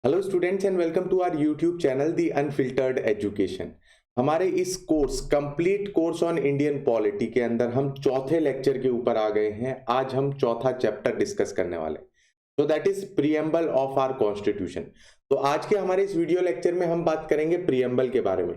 Hello students and welcome to our YouTube channel the unfiltered education. हमारे इस course complete course on Indian polity के अंदर हम चौथे लेक्चर के ऊपर आ गए हैं। आज हम चौथा चैप्टर डिस्कस करने वाले, तो that is preamble of our constitution. तो आज के हमारे इस वीडियो लेक्चर में हम बात करेंगे प्रीएम्बल के बारे में।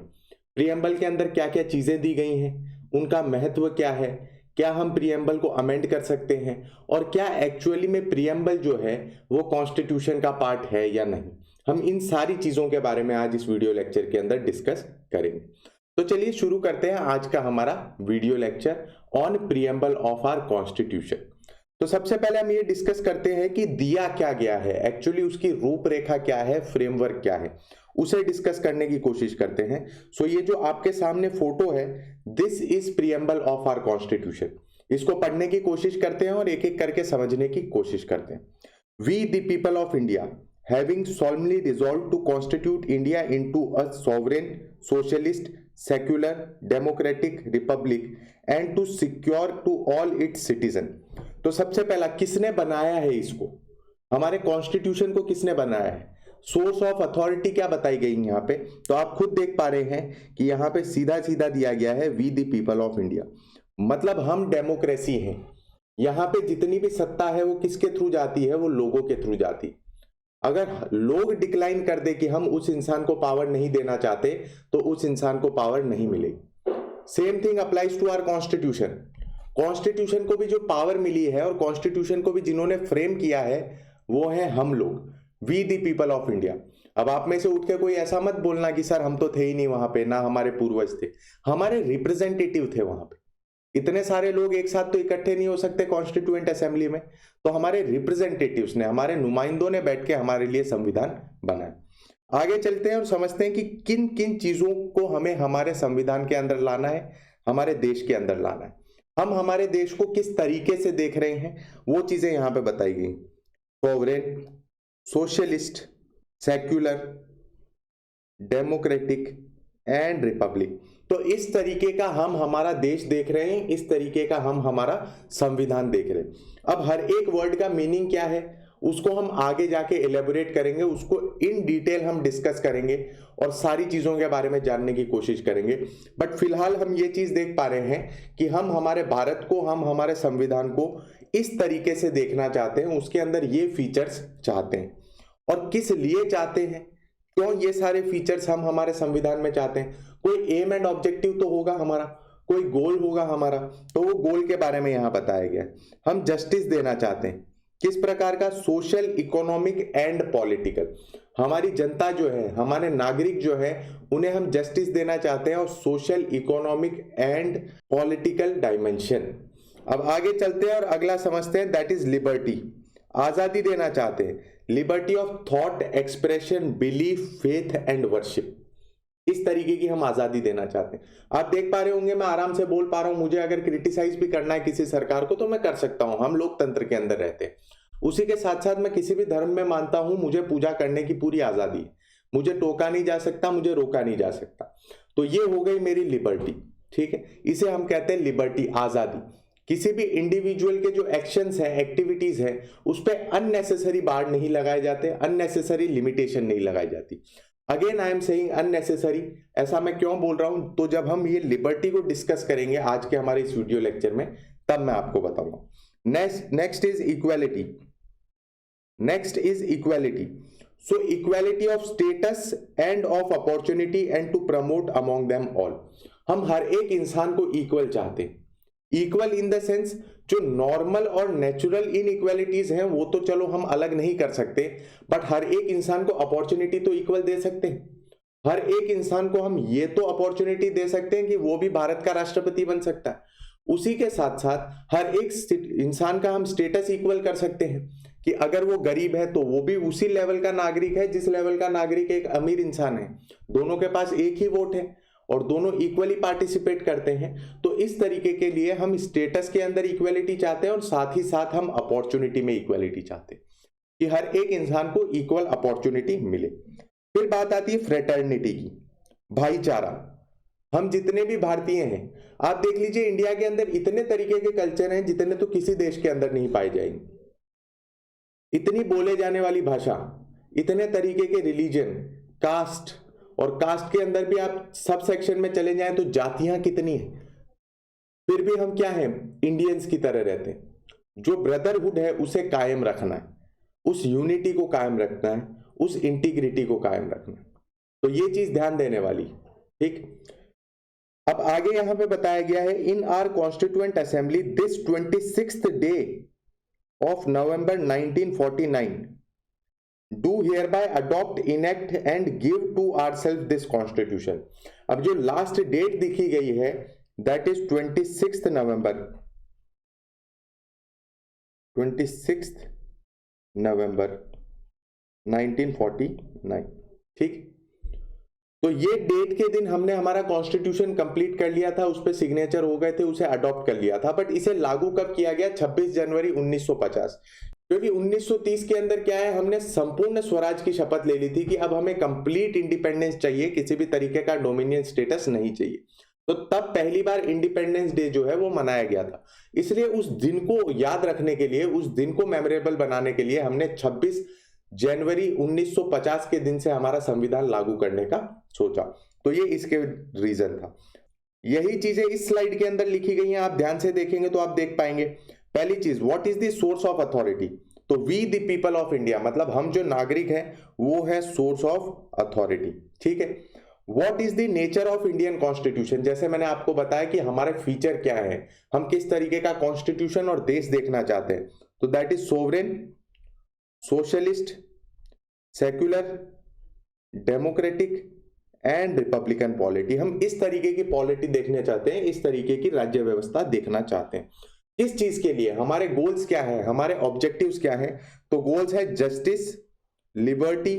प्रीएम्बल के अंदर क्या क्या चीजें दी गई हैं, उनका महत्व क्या है, क्या हम प्रीएम्बल को अमेंड कर सकते हैं, और क्या एक्चुअली में प्रीएम्बल जो है वो कॉन्स्टिट्यूशन का पार्ट है या नहीं। हम इन सारी चीजों के बारे में आज इस वीडियो लेक्चर के अंदर डिस्कस करेंगे। तो चलिए शुरू करते हैं आज का हमारा video lecture on preamble of our constitution. तो सबसे पहले हम ये डिस्कस करते हैं कि दिया क्या गया है, एक्चुअली उसकी रूपरेखा क्या है, फ्रेमवर्क क्या है, उसे डिस्कस करने की कोशिश करते हैं। सो ये जो आपके सामने फोटो है, this is preamble of our constitution. इसको पढ़ने की कोशिश करते हैं और एक एक करके समझने की कोशिश करते हैं। We the people of India having solemnly resolved to constitute India into a sovereign, socialist, secular, democratic republic and to secure to all its citizen। तो सबसे पहला किसने बनाया है इसको, हमारे कॉन्स्टिट्यूशन को किसने बनाया है, सोर्स ऑफ अथॉरिटी क्या बताई गई यहाँ पे। तो आप खुद देख पा रहे हैं कि यहाँ पे सीधा सीधा दिया गया है we the people of India, मतलब हम डेमोक्रेसी हैं। यहाँ पे जितनी भी सत्ता है वो किसके थ्रू जाती है, वो लोगों के थ्रू जाती है। अगर लोग डिक्लाइन कर दे कि हम उस इंसान को पावर नहीं देना चाहते तो उस इंसान को पावर नहीं मिलेगी। Same thing applies to our constitution. Constitution को भी जो पावर मिली है और कॉन्स्टिट्यूशन को भी जिन्होंने फ्रेम किया है वो है हम लोग, we the people of India. अब आप में से उठ के कोई ऐसा मत बोलना कि सर हम तो थे ही नहीं वहां पे, ना हमारे पूर्वज थे, हमारे रिप्रेजेंटेटिव थे वहां पे। इतने सारे लोग एक साथ तो इकट्ठे नहीं हो सकते कॉन्स्टिट्यूएंट असेंबली में, तो हमारे रिप्रेजेंटेटिव्स ने, हमारे नुमाइंदों ने बैठ के हमारे लिए संविधान बनाया। आगे चलते हैं और समझते हैं कि किन किन चीजों को हमें हमारे संविधान के अंदर लाना है, हमारे देश के अंदर लाना है। हम हमारे देश को किस तरीके से देख रहे हैं वो चीजें यहां पे बताई गई। Sovereign, socialist, secular, democratic and republic. तो इस तरीके का हम हमारा देश देख रहे हैं, इस तरीके का हम हमारा संविधान देख रहे हैं। अब हर एक वर्ड का मीनिंग क्या है उसको हम आगे जाके एलेबोरेट करेंगे, उसको इन डिटेल हम डिस्कस करेंगे और सारी चीजों के बारे में जानने की कोशिश करेंगे। बट फिलहाल हम ये चीज देख पा रहे हैं कि हम हमारे भारत को, हम हमारे संविधान को इस तरीके से देखना चाहते हैं, उसके अंदर ये फीचर्स चाहते हैं। और किस लिए चाहते हैं, क्यों ये सारे फीचर्स हम हमारे संविधान में चाहते हैं। कोई एम एंड ऑब्जेक्टिव तो होगा हमारा, कोई गोल होगा हमारा, तो वो गोल के बारे में यहां बताया गया है। हम जस्टिस देना चाहते हैं, किस प्रकार का, सोशल, इकोनॉमिक एंड पॉलिटिकल। हमारी जनता जो है, हमारे नागरिक जो है, उन्हें हम जस्टिस देना चाहते हैं और social, economic and political dimension. अब आगे चलते हैं और अगला समझते हैं, दैट इज लिबर्टी। आजादी देना चाहते हैं, liberty of thought, expression, belief, faith and worship. इस तरीके की हम आजादी देना चाहते हैं। आप देख पा रहे होंगे मैं आराम से बोल पा रहा हूं, मुझे अगर क्रिटिसाइज भी करना है किसी सरकार को तो मैं कर सकता हूं, हम लोकतंत्र के अंदर रहते हैं। उसी के साथ साथ मैं किसी भी धर्म में मानता हूं, मुझे पूजा करने की पूरी आजादी है, मुझे टोका नहीं जा सकता, मुझे रोका नहीं जा सकता। तो ये हो गई मेरी लिबर्टी, ठीक है, इसे हम कहते हैं लिबर्टी, आजादी। किसी भी इंडिविजुअल के जो एक्शंस हैं, एक्टिविटीज हैं, उस पर अननेसेसरी बार नहीं लगाए जाते, अननेसेसरी लिमिटेशन नहीं लगाई जाती। Again I am saying unnecessary, ऐसा मैं क्यों बोल रहा हूं, तो जब हम ये लिबर्टी को डिस्कस करेंगे आज के हमारे इस वीडियो लेक्चर में तब मैं आपको बताऊंगा। Next is equality. Next is equality. So equality of status and of opportunity and to promote among them all. हम हर एक इंसान को इक्वल चाहते हैं। इक्वल इन द सेंस, जो नॉर्मल और नेचुरल इनइक्वालिटीज हैं वो तो चलो हम अलग नहीं कर सकते, बट हर एक इंसान को अपॉर्चुनिटी तो इक्वल दे सकते हैं। हर एक इंसान को हम ये तो अपॉर्चुनिटी दे सकते हैं कि वो भी भारत का राष्ट्रपति बन सकता है। उसी के साथ साथ हर एक इंसान का हम स्टेटस इक्वल कर सकते हैं कि अगर वो गरीब है तो वो भी उसी लेवल का नागरिक है जिस लेवल का नागरिक एक अमीर इंसान है। दोनों के पास एक ही वोट है और दोनों इक्वली पार्टिसिपेट करते हैं। तो इस तरीके के लिए हम स्टेटस के अंदर इक्वलिटी चाहते हैं और साथ ही साथ हम अपॉर्चुनिटी में इक्वलिटी चाहते हैं कि हर एक इंसान को इक्वल अपॉर्चुनिटी मिले। फिर बात आती है फ्रेटर्निटी की, भाईचारा। हम जितने भी भारतीय हैं, आप देख लीजिए इंडिया के अंदर इतने तरीके के कल्चर हैं जितने तो किसी देश के अंदर नहीं पाए जाएंगे। इतनी बोले जाने वाली भाषा, इतने तरीके के रिलीजन, कास्ट, और कास्ट के अंदर भी आप सब सेक्शन में चले जाएं तो जातियां कितनी हैं, फिर भी हम क्या हैं, इंडियंस की तरह रहते हैं। जो ब्रदरहुड है उसे कायम रखना है, उस यूनिटी को कायम रखना है, उस इंटीग्रिटी को कायम रखना है। तो ये चीज ध्यान देने वाली, ठीक। अब आगे यहां पे बताया गया है, in our constituent assembly this 26th day of November 1949 do hereby adopt, enact and give to ourselves this constitution. अब जो लास्ट डेट दिखी गई है दैट इज 26 नवंबर, 26 नवंबर 1949, ठीक। तो ये डेट के दिन हमने हमारा कॉन्स्टिट्यूशन कंप्लीट कर लिया था, उस पे सिग्नेचर हो गए थे, उसे अडॉप्ट कर लिया था। बट इसे लागू कब किया गया, 26 जनवरी 1950, क्योंकि 1930 के अंदर क्या है, हमने संपूर्ण स्वराज की शपथ ले ली थी कि अब हमें कंप्लीट इंडिपेंडेंस चाहिए, किसी भी तरीके का डोमिनियन स्टेटस नहीं चाहिए। तो तब पहली बार इंडिपेंडेंस डे जो है वो मनाया गया था। इसलिए उस दिन को याद रखने के लिए, उस दिन को मेमोरेबल बनाने के लिए हमने 26 जनवरी 1950 के दिन से हमारा संविधान लागू करने का सोचा। तो ये इसके रीजन था। यही चीजें इस स्लाइड के अंदर लिखी गई हैं, आप ध्यान से देखेंगे तो आप देख पाएंगे। पहली चीज, what is the source of authority, तो we the people of India, मतलब हम जो नागरिक हैं वो है सोर्स ऑफ अथॉरिटी, ठीक है। What is the nature of Indian constitution, जैसे मैंने आपको बताया कि हमारे फीचर क्या है, हम किस तरीके का कॉन्स्टिट्यूशन और देश देखना चाहते हैं। तो that is sovereign, socialist, secular, democratic and Republican polity. हम इस तरीके की पॉलिटी देखना चाहते हैं, इस तरीके की राज्य व्यवस्था देखना चाहते हैं। किस चीज के लिए, हमारे गोल्स क्या है, हमारे ऑब्जेक्टिव्स क्या है। तो गोल्स है justice, liberty,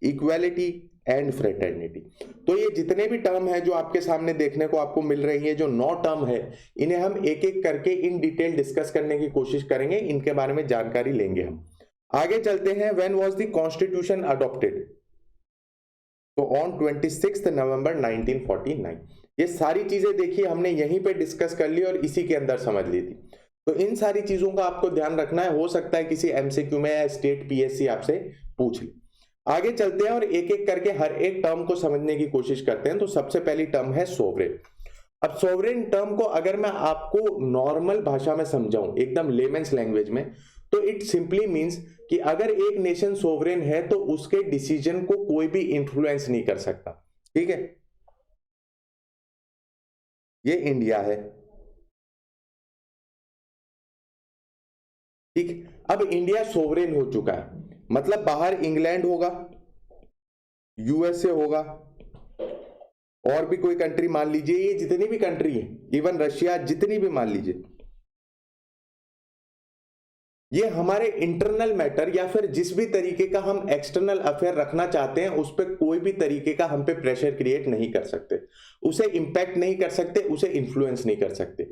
equality and fraternity. तो ये जितने भी टर्म है जो आपके सामने देखने को आपको मिल रही है, जो 9 टर्म है, इन्हें हम एक एक करके इन डिटेल डिस्कस करने की कोशिश करेंगे, इनके बारे में जानकारी लेंगे हम। आगे चलते हैं, when was the constitution adopted, तो ऑन 26 नवंबर 1949। ये सारी चीजें देखिए हमने यहीं पे डिस्कस कर ली और इसी के अंदर समझ ली थी। तो इन सारी चीजों का आपको ध्यान रखना है, हो सकता है किसी एमसीक्यू में या स्टेट पीएससी आपसे पूछ ले। आगे चलते हैं और एक एक करके हर एक टर्म को समझने की कोशिश करते हैं। तो सबसे पहली टर्म है सोवरेन। अब सोवरेन टर्म को अगर मैं आपको नॉर्मल भाषा में समझाऊं, एकदम लेमेन्स लैंग्वेज में, तो इट सिंपली मीन्स कि अगर एक नेशन सोवरेन है तो उसके डिसीजन को कोई भी इंफ्लुएंस नहीं कर सकता, ठीक है। ये इंडिया है, ठीक। अब इंडिया सोवरेन हो चुका है, मतलब बाहर इंग्लैंड होगा, यूएसए होगा, और भी कोई कंट्री मान लीजिए, ये जितनी भी कंट्री है, इवन रशिया, जितनी भी मान लीजिए, ये हमारे इंटरनल मैटर या फिर जिस भी तरीके का हम एक्सटर्नल अफेयर रखना चाहते हैं उस पर कोई भी तरीके का हम पे प्रेशर क्रिएट नहीं कर सकते, उसे इंपैक्ट नहीं कर सकते, उसे इन्फ्लुएंस नहीं कर सकते।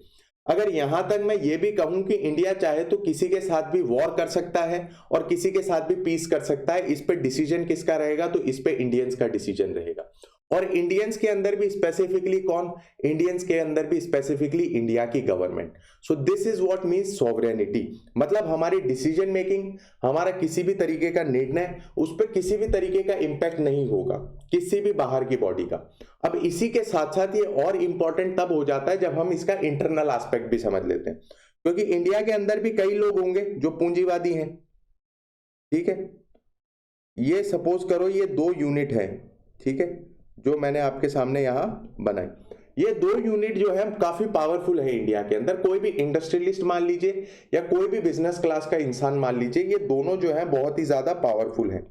अगर यहां तक मैं ये भी कहूं कि इंडिया चाहे तो किसी के साथ भी वॉर कर सकता है और किसी के साथ भी पीस कर सकता है, इस पे डिसीजन किसका रहेगा, तो इस पे इंडियंस का डिसीजन रहेगा। और इंडियंस के अंदर भी स्पेसिफिकली कौन, इंडियंस के अंदर भी स्पेसिफिकली इंडिया की government. So this is what means sovereignty, मतलब हमारी डिसीजन मेकिंग, हमारा किसी भी तरीके का निर्णय, उस पर किसी भी तरीके का इंपैक्ट नहीं होगा किसी भी बाहर की बॉडी का। अब इसी के साथ साथ ये और इंपॉर्टेंट तब हो जाता है जब हम इसका इंटरनल एस्पेक्ट भी समझ लेते हैं, क्योंकि इंडिया के अंदर भी कई लोग होंगे जो पूंजीवादी हैं, ठीक है। ये सपोज करो ये 2 यूनिट है, ठीक है, जो मैंने आपके सामने यहां बनाई। ये 2 यूनिट जो है काफी पावरफुल है इंडिया के अंदर। कोई भी इंडस्ट्रियलिस्ट मान लीजिए या कोई भी बिजनेस क्लास का इंसान मान लीजिए, ये दोनों जो है बहुत ही ज्यादा पावरफुल है।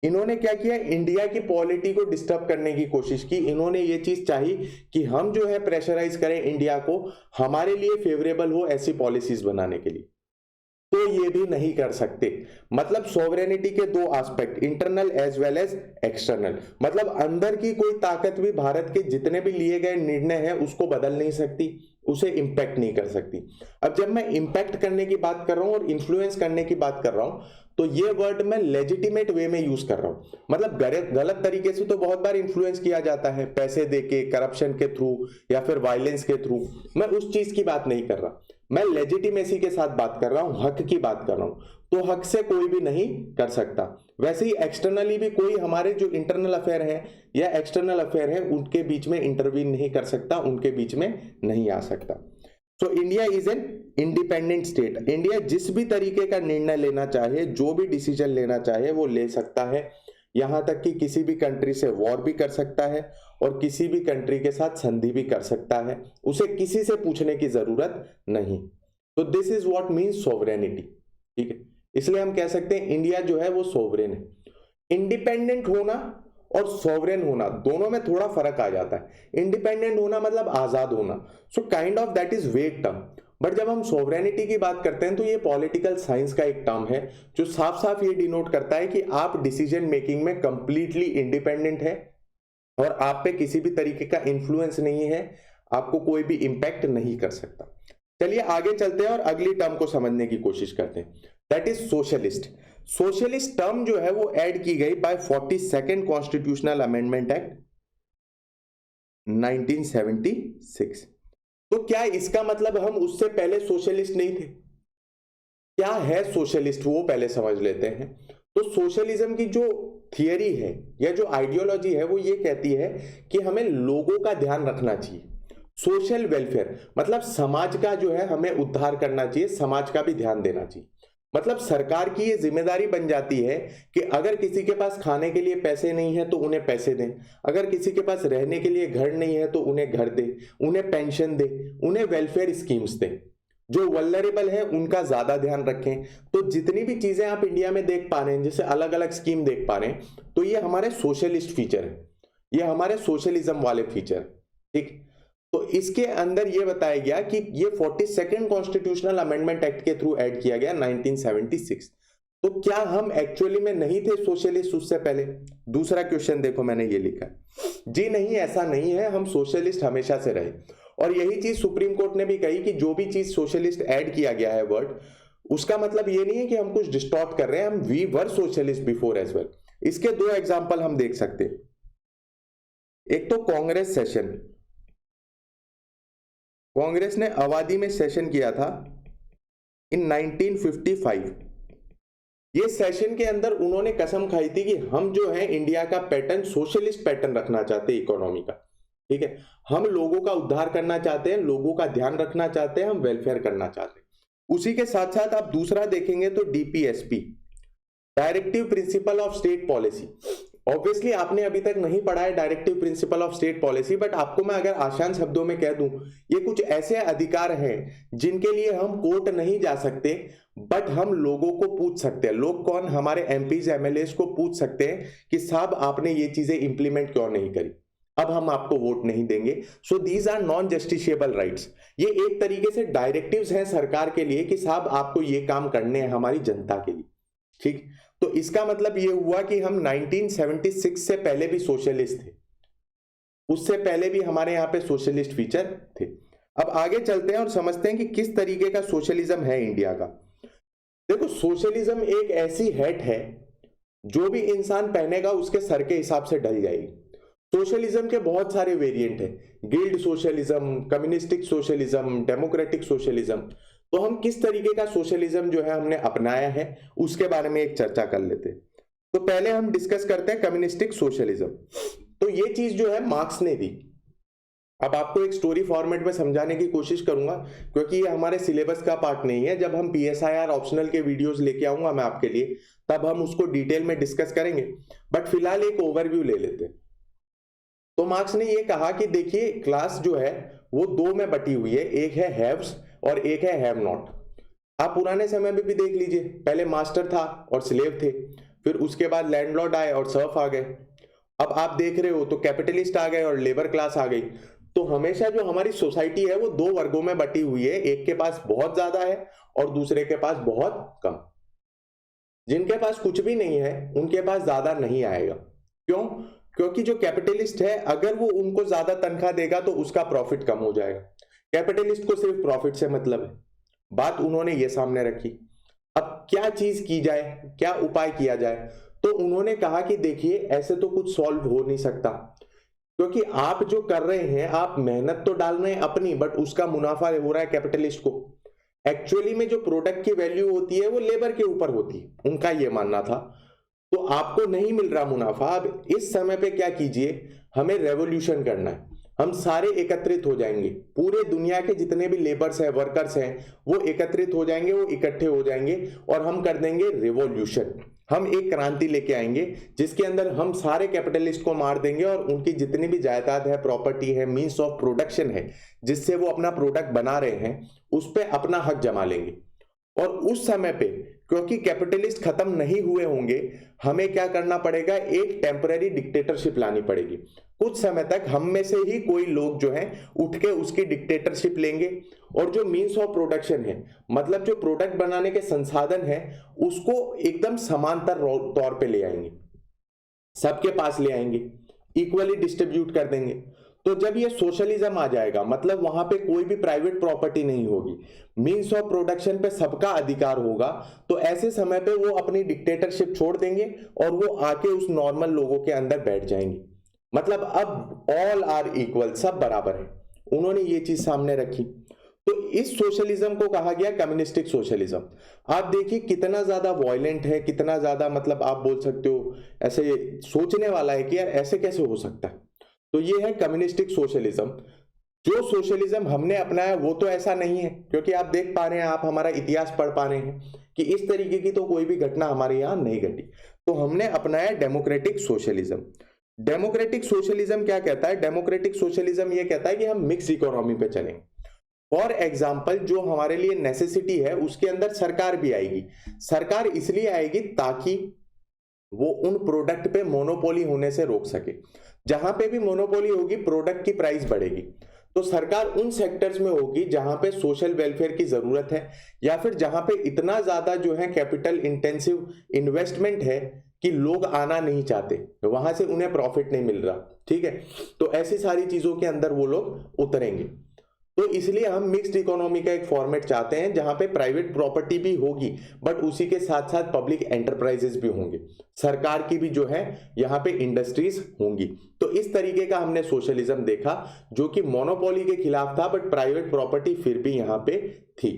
इन्होंने क्या किया, इंडिया की पॉलिटी को डिस्टर्ब करने की कोशिश की। इन्होंने ये चीज चाही कि हम जो है प्रेशराइज करें इंडिया को, हमारे लिए फेवरेबल हो ऐसी पॉलिसीज बनाने के लिए, तो ये भी नहीं कर सकते। मतलब सॉवरेनिटी के 2 aspect, internal as well as external, मतलब अंदर की कोई ताकत भी भारत के जितने भी लिए गए निर्णय हैं उसको बदल नहीं सकती, उसे इंपैक्ट नहीं कर सकती। अब जब मैं इंपैक्ट करने की बात कर रहा हूं और इन्फ्लुएंस करने की बात कर रहा हूं, तो ये वर्ड मैं लेजिटिमेट वे में यूज कर रहा हूं। मतलब गलत तरीके से तो बहुत बार इन्फ्लुएंस किया जाता है, पैसे देके, करप्शन के थ्रू या फिर वायलेंस के थ्रू, मैं उस चीज की बात नहीं कर रहा। मैं लेजिटिमेसी के साथ बात कर रहा हूं, हक की बात कर रहा हूं, तो हक से कोई भी नहीं कर सकता। वैसे ही एक्सटर्नली भी कोई हमारे जो इंटरनल अफेयर है या एक्सटर्नल अफेयर है उनके बीच में इंटरवीन नहीं कर सकता, उनके बीच में नहीं आ सकता। So India is an independent state. India जिस भी तरीके का निर्णय लेना चाहे, जो भी डिसीजन लेना चाहे वो ले सकता है। यहां तक कि किसी भी कंट्री से वॉर भी कर सकता है और किसी भी कंट्री के साथ संधि भी कर सकता है, उसे किसी से पूछने की जरूरत नहीं। तो this is what means sovereignty. ठीक है, इसलिए हम कह सकते हैं इंडिया जो है वो सोवरेन है। इंडिपेंडेंट होना और सोवरेन होना दोनों में थोड़ा फर्क आ जाता है। इंडिपेंडेंट होना मतलब आजाद होना, so kind of that is वेग टर्म। बट जब हम सोवरेनिटी की बात करते हैं तो ये पॉलिटिकल साइंस का एक टर्म है जो साफ साफ ये डिनोट करता है कि आप डिसीजन मेकिंग में कंप्लीटली इंडिपेंडेंट है और आप पे किसी भी तरीके का इन्फ्लुएंस नहीं है, आपको कोई भी इंपैक्ट नहीं कर सकता। चलिए आगे चलते हैं और अगली टर्म को समझने की कोशिश करते हैं, that is socialist. Socialist term जो है वो ऐड की गई bye 42nd constitutional amendment act 1976। तो क्या इसका मतलब हम उससे पहले सोशलिस्ट नहीं थे? क्या है सोशलिस्ट वो पहले समझ लेते हैं। तो सोशलिज्म की जो थियरी है या जो आइडियोलॉजी है वो ये कहती है कि हमें लोगों का ध्यान रखना चाहिए। सोशल वेलफेयर मतलब समाज का जो है हमें उद्धार करना चाहिए, समाज का भी ध्यान देना चाहिए। मतलब सरकार की ये जिम्मेदारी बन जाती है कि अगर किसी के पास खाने के लिए पैसे नहीं है तो उन्हें पैसे दें, अगर किसी के पास रहने के लिए घर नहीं है तो उन्हें घर दे, उन्हें पेंशन दे, उन्हें वेलफेयर स्कीम्स दें, जो वल्नरेबल है उनका ज्यादा ध्यान रखें। तो जितनी भी चीजें आप इंडिया में देख पा रहे हैं, जैसे अलग अलग स्कीम देख पा रहे हैं, तो ये हमारे सोशलिस्ट फीचर है, ये हमारे सोशलिज्म वाले फीचर। ठीक, तो इसके अंदर ये बताया गया कि ये 42nd कॉन्स्टिट्यूशनल अमेंडमेंट एक्ट के थ्रू ऐड किया गया 1976। तो क्या हम एक्चुअली में नहीं थे सोशलिस्ट उससे पहले? दूसरा क्वेश्चन देखो मैंने ये लिखा है, जी नहीं, ऐसा नहीं है, हम सोशलिस्ट हमेशा से रहे। और यही चीज सुप्रीम कोर्ट ने भी कही कि जो भी चीज सोशलिस्ट ऐड किया गया है वर्ड, उसका मतलब ये नहीं है कि हम कुछ डिस्टॉर्ट कर रहे हैं, हम we were socialist before as well. इसके दो एग्जांपल हम देख सकते हैं। एक तो कांग्रेस सेशन, कांग्रेस ने अवधि में सेशन किया था इन 1955। ये सेशन के अंदर उन्होंने कसम खाई थी कि हम जो है इंडिया का पैटर्न सोशलिस्ट पैटर्न रखना चाहते हैं इकोनॉमी का। ठीक है, हम लोगों का उद्धार करना चाहते हैं, लोगों का ध्यान रखना चाहते हैं, हम वेलफेयर करना चाहते हैं। उसी के साथ साथ आप दूसरा देखेंगे तो DPSP, directive principle of state policy. Obviously आपने अभी तक नहीं पढ़ा है directive principle of state policy, but आपको मैं अगर आसान शब्दों में कह दूं, ये कुछ ऐसे अधिकार हैं जिनके लिए हम कोर्ट नहीं जा सकते, बट हम लोगों को पूछ सकते हैं। लोग कौन? हमारे एमपीज एमएलएस को पूछ सकते हैं कि साहब आपने ये चीजें इंप्लीमेंट क्यों नहीं करी, अब हम आपको वोट नहीं देंगे। So these are non justiciable rights. ये एक तरीके से डायरेक्टिव्स हैं सरकार के लिए कि साहब आपको ये काम करने हैं हमारी जनता के लिए। ठीक, तो इसका मतलब ये हुआ कि हम 1976 से पहले भी सोशलिस्ट थे, उससे पहले भी हमारे यहां पे सोशलिस्ट फीचर थे। अब आगे चलते हैं और समझते हैं कि किस तरीके का सोशलिज्म है इंडिया का। देखो, सोशलिज्म एक ऐसी हैट है जो भी इंसान पहनेगा उसके सर के हिसाब से ढल जाएगी। सोशलिज्म के बहुत सारे वेरिएंट हैं, guild socialism, communistic socialism, democratic socialism. तो हम किस तरीके का सोशलिज्म जो है हमने अपनाया है उसके बारे में एक चर्चा कर लेते हैं। तो पहले हम डिस्कस करते हैं कम्युनिस्टिक सोशलिज्म। तो ये चीज जो है मार्क्स ने दी। अब आपको एक स्टोरी फॉर्मेट में समझाने की कोशिश करूंगा क्योंकि ये हमारे सिलेबस का पार्ट नहीं है। जब हम पीएसआईआर ऑप्शनल के वीडियोस लेके आऊंगा मैं आपके लिए, तब हम उसको डिटेल में डिस्कस करेंगे, बट फिलहाल एक ओवरव्यू ले लेते हैं। तो मार्क्स ने ये कहा कि देखिए, क्लास जो है वो दो में बटी हुई है, एक है हैव्स और एक है हैव नॉट। आप पुराने समय में भी देख लीजिए, पहले मास्टर था और स्लेव थे, फिर उसके बाद लैंडलॉर्ड आए और सर्फ आ गए। अब आप देख रहे हो तो कैपिटलिस्ट आ गए और लेबर क्लास आ गई। तो हमेशा जो हमारी सोसाइटी है वो दो वर्गों में बटी हुई है, एक के पास बहुत ज्यादा है और दूसरे के पास बहुत कम। जिनके पास कुछ भी नहीं है उनके पास ज्यादा नहीं आएगा। क्यों? क्योंकि जो कैपिटलिस्ट है अगर वो उनको ज्यादा तनख्वाह देगा तो उसका प्रॉफिट कम हो जाएगा। कैपिटलिस्ट को सिर्फ प्रॉफिट से मतलब है। बात उन्होंने ये सामने रखी। अब क्या चीज की जाए, क्या उपाय किया जाए? तो उन्होंने कहा कि देखिए, ऐसे तो कुछ सॉल्व हो नहीं सकता, क्योंकि आप जो कर रहे हैं, आप मेहनत तो डाल रहे हैं अपनी, बट उसका मुनाफा हो रहा है कैपिटलिस्ट को। एक्चुअली में जो प्रोडक्ट की वैल्यू होती है वो लेबर के ऊपर होती है, उनका ये मानना था। तो आपको नहीं मिल रहा मुनाफा। अब इस समय पे क्या कीजिए, हमें रेवोल्यूशन करना है। हम सारे एकत्रित हो जाएंगे, पूरे दुनिया के जितने भी लेबर्स हैं, वर्कर्स हैं, वो एकत्रित हो जाएंगे, वो इकट्ठे हो जाएंगे और हम कर देंगे रिवॉल्यूशन। हम एक क्रांति लेके आएंगे जिसके अंदर हम सारे कैपिटलिस्ट को मार देंगे और उनकी जितनी भी जायदाद है, प्रॉपर्टी है, मीन्स ऑफ प्रोडक्शन है, जिससे वो अपना प्रोडक्ट बना रहे हैं, उस पर अपना हक जमा लेंगे। और उस समय पे क्योंकि कैपिटलिस्ट खत्म नहीं हुए होंगे, हमें क्या करना पड़ेगा, एक टेम्पररी डिक्टेटरशिप लानी पड़ेगी। कुछ समय तक हम में से ही कोई लोग जो हैं उठ के उसकी डिक्टेटरशिप लेंगे और जो मीन्स ऑफ प्रोडक्शन है, मतलब जो प्रोडक्ट बनाने के संसाधन है, उसको एकदम समांतर तौर पे ले आएंगे, सबके पास ले आएंगे, इक्वली डिस्ट्रीब्यूट कर देंगे। तो जब ये सोशलिज्म आ जाएगा, मतलब वहां पे कोई भी प्राइवेट प्रॉपर्टी नहीं होगी, मीन्स ऑफ प्रोडक्शन पे सबका अधिकार होगा, तो ऐसे समय पे वो अपनी डिक्टेटरशिप छोड़ देंगे और वो आके उस नॉर्मल लोगों के अंदर बैठ जाएंगे। मतलब अब ऑल आर इक्वल, सब बराबर है। उन्होंने ये चीज सामने रखी। तो इस सोशलिज्म को कहा गया कम्युनिस्टिक सोशलिज्म। आप देखिए कितना ज्यादा वॉयलेंट है, कितना ज्यादा, मतलब आप बोल सकते हो ऐसे सोचने वाला है कि यार ऐसे कैसे हो सकता है। तो ये है कम्युनिस्टिक सोशलिज्म। जो सोशलिज्म हमने अपनाया वो तो ऐसा नहीं है, क्योंकि आप देख पा रहे हैं, आप हमारा इतिहास पढ़ पा रहे हैं कि इस तरीके की तो कोई भी घटना हमारे यहाँ नहीं घटी। तो हमने अपनाया डेमोक्रेटिक सोशलिज्म। डेमोक्रेटिक सोशलिज्म क्या कहता है? डेमोक्रेटिक सोशलिज्म ये कहता है कि हम मिक्स इकोनॉमी पे चलेंगे। फॉर एग्जाम्पल, जो हमारे लिए नेसेसिटी है उसके अंदर सरकार भी आएगी। सरकार इसलिए आएगी ताकि वो उन प्रोडक्ट पे मोनोपोली होने से रोक सके। जहां पे भी मोनोपोली होगी, प्रोडक्ट की प्राइस बढ़ेगी। तो सरकार उन सेक्टर्स में होगी जहां पे सोशल वेलफेयर की जरूरत है, या फिर जहां पे इतना ज्यादा जो है कैपिटल इंटेंसिव इन्वेस्टमेंट है कि लोग आना नहीं चाहते, वहां से उन्हें प्रॉफिट नहीं मिल रहा। ठीक है, तो ऐसी सारी चीजों के अंदर वो लोग उतरेंगे। तो इसलिए हम मिक्स्ड इकोनॉमी का एक फॉर्मेट चाहते हैं जहां पे प्राइवेट प्रॉपर्टी भी होगी, बट उसी के साथ साथ पब्लिक एंटरप्राइजेस भी होंगे, सरकार की भी जो है यहाँ पे इंडस्ट्रीज होंगी। तो इस तरीके का हमने सोशलिज्म देखा जो कि मोनोपोली के खिलाफ था, बट प्राइवेट प्रॉपर्टी फिर भी यहाँ पे थी।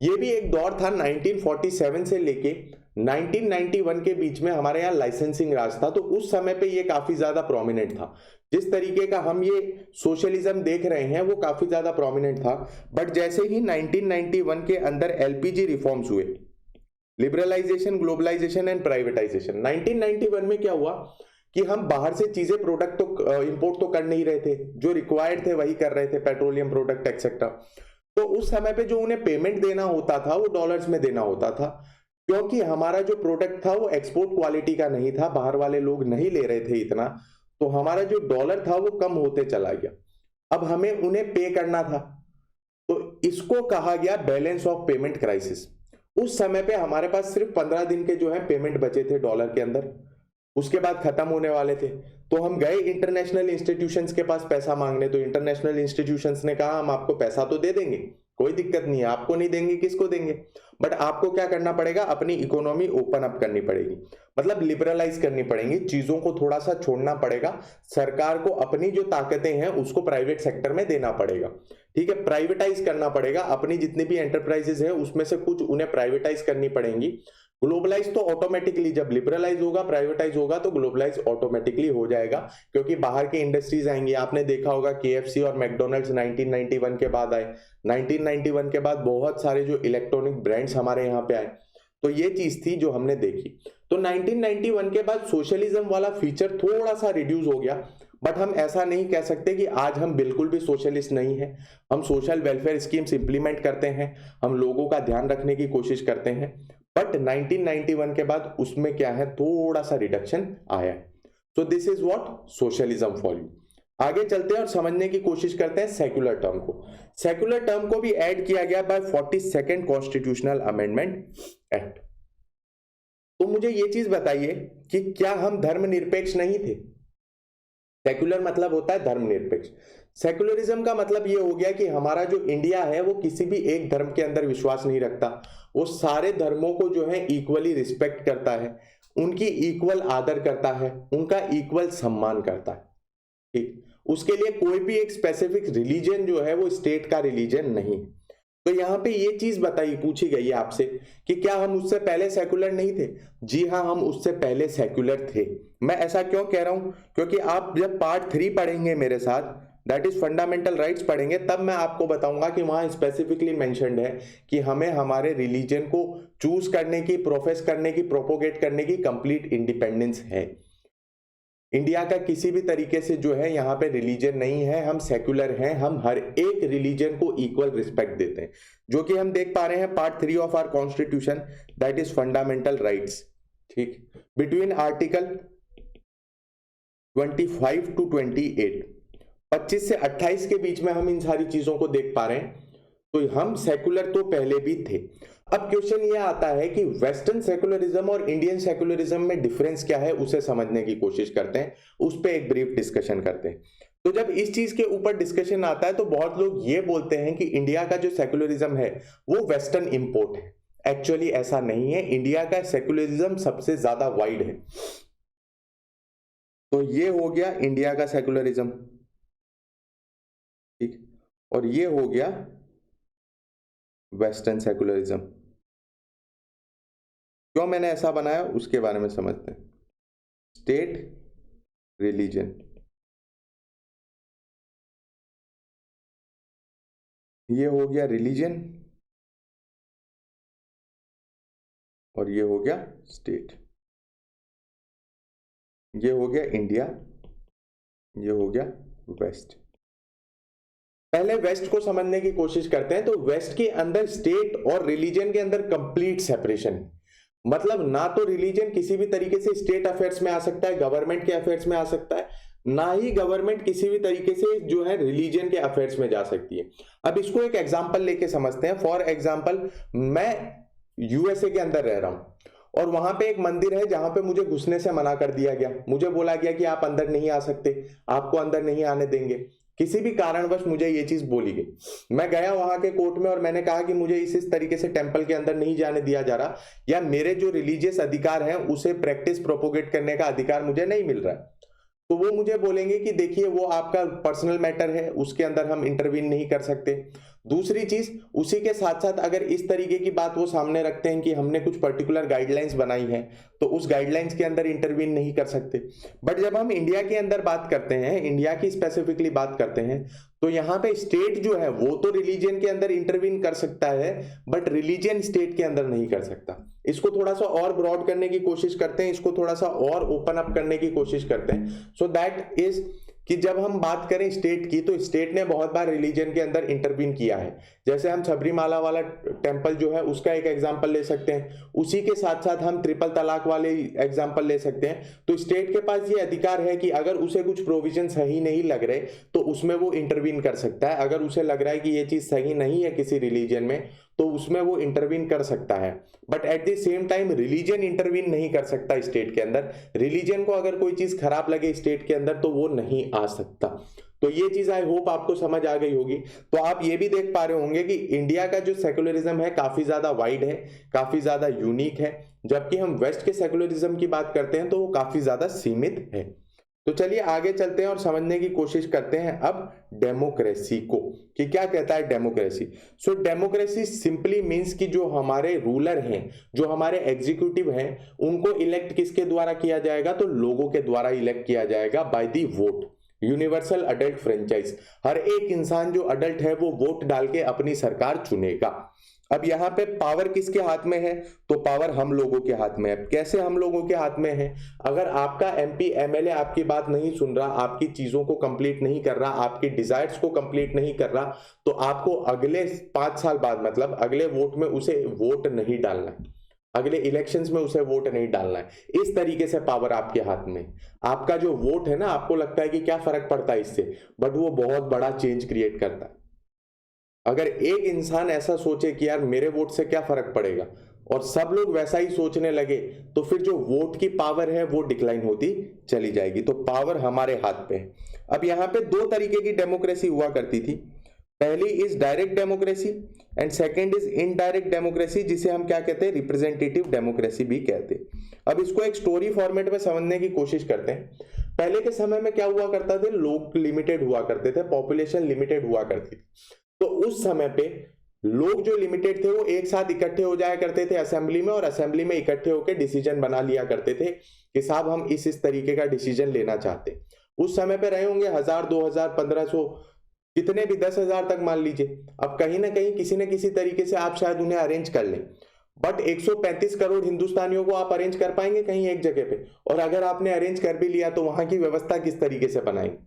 ये भी एक दौर था 1947 से लेके 1991 के बीच में हमारे यहाँ लाइसेंसिंग राज था। तो उस समय पे ये काफी ज्यादा प्रोमिनेंट था। जिस तरीके का हम ये सोशलिज्म देख रहे हैं वो काफी ज्यादा प्रोमिनेंट था। बट जैसे ही 1991 के अंदर एलपीजी रिफॉर्म्स हुए, लिबरलाइजेशन, ग्लोबलाइजेशन एंड प्राइवेटाइजेशन, 1991 में क्या हुआ कि हम बाहर से चीजें, प्रोडक्ट तो इंपोर्ट तो कर नहीं रहे थे, जो रिक्वायर्ड थे वही कर रहे थे, पेट्रोलियम प्रोडक्ट एक्सेट्रा। तो उस समय पे जो उन्हें पेमेंट देना होता था वो डॉलर्स में देना होता था, क्योंकि हमारा जो प्रोडक्ट था वो एक्सपोर्ट क्वालिटी का नहीं था, बाहर वाले लोग नहीं ले रहे थे इतना, तो हमारा जो डॉलर था वो कम होते चला गया। अब हमें उन्हें पे करना था, तो इसको कहा गया बैलेंस ऑफ पेमेंट क्राइसिस। उस समय पे हमारे पास सिर्फ 15 दिन के जो है पेमेंट बचे थे डॉलर के अंदर, उसके बाद खत्म होने वाले थे। तो हम गए इंटरनेशनल इंस्टीट्यूशंस के पास पैसा मांगने, तो इंटरनेशनल इंस्टीट्यूशंस ने कहा हम आपको पैसा तो दे देंगे, कोई दिक्कत नहीं है, आपको नहीं देंगे किसको देंगे, बट आपको क्या करना पड़ेगा, अपनी इकोनॉमी ओपन अप करनी पड़ेगी, मतलब लिबरलाइज करनी पड़ेगी, चीजों को थोड़ा सा छोड़ना पड़ेगा, सरकार को अपनी जो ताकतें हैं उसको प्राइवेट सेक्टर में देना पड़ेगा। ठीक है, प्राइवेटाइज करना पड़ेगा, अपनी जितनी भी एंटरप्राइजेस हैं उसमें से कुछ उन्हें प्राइवेटाइज करनी पड़ेंगी। ग्लोबलाइज तो ऑटोमेटिकली, जब लिबरलाइज होगा, प्राइवेटाइज होगा, तो ग्लोबलाइज ऑटोमेटिकली हो जाएगा, क्योंकि बाहर की इंडस्ट्रीज आएंगी। आपने देखा होगा KFC और मैकडोनल्ड्स 1991 के बाद आए। 1991 के बाद बहुत सारे जो इलेक्ट्रॉनिक ब्रांड्स हमारे यहाँ पे आए। तो ये चीज थी जो हमने देखी। तो 1991 के बाद सोशलिज्म वाला फीचर थोड़ा सा रिड्यूस हो गया, बट हम ऐसा नहीं कह सकते कि आज हम बिल्कुल भी सोशलिस्ट नहीं है। हम सोशल वेलफेयर स्कीम्स इंप्लीमेंट करते हैं, हम लोगों का ध्यान रखने की कोशिश करते हैं, बट 1991 के बाद उसमें क्या है, थोड़ा सा रिडक्शन आया। So this is what socialism for you. आगे चलते हैं और समझने की कोशिश करते हैं सेक्युलर टर्म को। सेक्युलर टर्म को भी ऐड किया गया bye 42nd constitutional amendment act. तो मुझे ये चीज बताइए कि क्या हम धर्मनिरपेक्ष नहीं थे? सेक्युलर मतलब होता है धर्मनिरपेक्ष। सेक्युलरिज्म का मतलब ये हो गया कि हमारा जो इंडिया है वो किसी भी एक धर्म के अंदर विश्वास नहीं रखता, वो सारे धर्मों को जो है इक्वली रिस्पेक्ट करता है, उनकी इक्वल आदर करता है, उनका इक्वल सम्मान करता है। ठीक, उसके लिए कोई भी एक स्पेसिफिक रिलीजन जो है वो स्टेट का रिलीजन नहीं। तो यहाँ पे ये चीज बताई पूछी गई है आपसे कि क्या हम उससे पहले सेकुलर नहीं थे? जी हाँ, हम उससे पहले सेकुलर थे। मैं ऐसा क्यों कह रहा हूं? क्योंकि आप जब पार्ट 3 पढ़ेंगे मेरे साथ, दैट इज फंडामेंटल राइट्स पढ़ेंगे, तब मैं आपको बताऊंगा कि वहां स्पेसिफिकली मेंशन्ड है कि हमें हमारे रिलीजन को चूज करने की, प्रोफेस करने की, प्रोपोगेट करने की कंप्लीट इंडिपेंडेंस है। इंडिया का किसी भी तरीके से जो है यहाँ पे रिलीजन नहीं है, हम सेक्युलर हैं, हम हर एक रिलीजन को इक्वल रिस्पेक्ट देते हैं, जो कि हम देख पा रहे हैं part 3 of our constitution, that is fundamental rights. ठीक, बिटवीन आर्टिकल 25 टू 28, 25 से 28 के बीच में हम इन सारी चीजों को देख पा रहे हैं। तो हम सेकुलर तो पहले भी थे। अब क्वेश्चन ये आता है कि वेस्टर्न सेकुलरिज्म और इंडियन सेकुलरिज्म में डिफरेंस क्या है, उसे समझने की कोशिश करते हैं, उस पर एक ब्रीफ डिस्कशन करते हैं। तो जब इस चीज के ऊपर डिस्कशन आता है तो बहुत लोग ये बोलते हैं कि इंडिया का जो सेकुलरिज्म है वो वेस्टर्न इंपोर्ट है। एक्चुअली ऐसा नहीं है, इंडिया का सेकुलरिज्म सबसे ज्यादा वाइड है। तो ये हो गया इंडिया का सेकुलरिज्म, ठीक, और ये हो गया वेस्टर्न सेकुलरिज्म। क्यों मैंने ऐसा बनाया उसके बारे में समझते हैं। स्टेट, रिलीजन, ये हो गया रिलीजन और ये हो गया स्टेट। ये हो गया इंडिया, ये हो गया वेस्ट। पहले वेस्ट को समझने की कोशिश करते हैं। तो वेस्ट के अंदर स्टेट और रिलीजन के अंदर कंप्लीट सेपरेशन है। मतलब ना तो रिलीजन किसी भी तरीके से स्टेट अफेयर्स में आ सकता है, गवर्नमेंट के अफेयर्स में आ सकता है, ना ही गवर्नमेंट किसी भी तरीके से जो है रिलीजन के अफेयर्स में जा सकती है। अब इसको एक एग्जांपल लेके समझते हैं। फॉर एग्जांपल, मैं यूएसए के अंदर रह रहा हूं और वहां पे एक मंदिर है जहां पे मुझे घुसने से मना कर दिया गया। मुझे बोला गया कि आप अंदर नहीं आ सकते, आपको अंदर नहीं आने देंगे। किसी भी कारणवश मुझे ये चीज बोली गई। मैं गया वहां के कोर्ट में और मैंने कहा कि मुझे इस तरीके से टेंपल के अंदर नहीं जाने दिया जा रहा, या मेरे जो रिलीजियस अधिकार हैं उसे प्रैक्टिस प्रोपोगेट करने का अधिकार मुझे नहीं मिल रहा है। तो वो मुझे बोलेंगे कि देखिए वो आपका पर्सनल मैटर है, उसके अंदर हम इंटरवीन नहीं कर सकते। दूसरी चीज, उसी के साथ साथ अगर इस तरीके की बात वो सामने रखते हैं कि हमने कुछ पर्टिकुलर गाइडलाइंस बनाई है तो उस गाइडलाइंस के अंदर इंटरवीन नहीं कर सकते। बट जब हम इंडिया के अंदर बात करते हैं, इंडिया की स्पेसिफिकली बात करते हैं, तो यहाँ पे स्टेट जो है वो तो रिलीजन के अंदर इंटरवीन कर सकता है, बट रिलीजन स्टेट के अंदर नहीं कर सकता। इसको थोड़ा सा और ब्रॉड करने की कोशिश करते हैं, इसको थोड़ा सा और ओपन अप करने की कोशिश करते हैं। सो दैट इज कि जब हम बात करें स्टेट की, तो स्टेट ने बहुत बार रिलीजन के अंदर इंटरवीन किया है। जैसे हम सबरीमाला वाला टेंपल जो है उसका एक एग्जांपल ले सकते हैं, उसी के साथ साथ हम ट्रिपल तलाक वाले एग्जांपल ले सकते हैं। तो स्टेट के पास ये अधिकार है कि अगर उसे कुछ प्रोविजन सही नहीं लग रहे तो उसमें वो इंटरवीन कर सकता है। अगर उसे लग रहा है कि ये चीज सही नहीं है किसी रिलीजन में तो उसमें वो इंटरवीन कर सकता है। But at the same time religion intervene नहीं कर सकता स्टेट के अंदर। रिलीजन को अगर कोई चीज खराब लगे स्टेट के अंदर तो वो नहीं आ सकता। तो ये चीज आई होप आपको समझ आ गई होगी। तो आप ये भी देख पा रहे होंगे कि इंडिया का जो सेकुलरिज्म है काफी ज्यादा वाइड है, काफी ज्यादा यूनिक है, जबकि हम वेस्ट के सेकुलरिज्म की बात करते हैं तो वो काफी ज्यादा सीमित है। तो चलिए आगे चलते हैं और समझने की कोशिश करते हैं अब डेमोक्रेसी को, कि क्या कहता है डेमोक्रेसी। सो डेमोक्रेसी सिंपली मींस कि जो हमारे रूलर हैं, जो हमारे एग्जीक्यूटिव हैं, उनको इलेक्ट किसके द्वारा किया जाएगा, तो लोगों के द्वारा इलेक्ट किया जाएगा by the vote. Universal adult franchise, हर एक इंसान जो अडल्ट है वो वोट डाल के अपनी सरकार चुनेगा। अब यहाँ पे पावर किसके हाथ में है, तो पावर हम लोगों के हाथ में है। कैसे हम लोगों के हाथ में है, अगर आपका एमपी एमएलए आपकी बात नहीं सुन रहा, आपकी चीजों को कंप्लीट नहीं कर रहा, आपकी डिजायर्स को कंप्लीट नहीं कर रहा, तो आपको अगले 5 साल बाद, मतलब अगले वोट में उसे वोट नहीं डालना है, अगले इलेक्शंस में उसे वोट नहीं डालना है। इस तरीके से पावर आपके हाथ में। आपका जो वोट है ना, आपको लगता है कि क्या फर्क पड़ता है इससे, बट वो बहुत बड़ा चेंज क्रिएट करता है। अगर एक इंसान ऐसा सोचे कि यार मेरे वोट से क्या फर्क पड़ेगा, और सब लोग वैसा ही सोचने लगे, तो फिर जो वोट की पावर है वो डिक्लाइन होती चली जाएगी। तो पावर हमारे हाथ पे है। अब यहाँ पे 2 तरीके की डेमोक्रेसी हुआ करती थी। पहली is direct democracy and second is indirect democracy, जिसे हम क्या कहते हैं, रिप्रेजेंटेटिव डेमोक्रेसी भी कहते हैं। अब इसको एक स्टोरी फॉर्मेट में समझने की कोशिश करते हैं। पहले के समय में क्या हुआ करता थे, लोग लिमिटेड हुआ करते थे, पॉपुलेशन लिमिटेड हुआ करती थी। तो उस समय पे लोग जो लिमिटेड थे वो एक साथ इकट्ठे हो जाया करते थे असेंबली में, और असेंबली में इकट्ठे होकर डिसीजन बना लिया करते थे कि साहब हम इस तरीके का डिसीजन लेना चाहते। उस समय पे रहे होंगे 1000, 2000, 1500, कितने भी 10,000 तक मान लीजिए। अब कहीं ना कहीं किसी न किसी तरीके से आप शायद उन्हें अरेंज कर लें, बट 135 करोड़ हिंदुस्तानियों को आप अरेंज कर पाएंगे कहीं एक जगह पे? और अगर आपने अरेंज कर भी लिया तो वहां की व्यवस्था किस तरीके से बनाएंगे?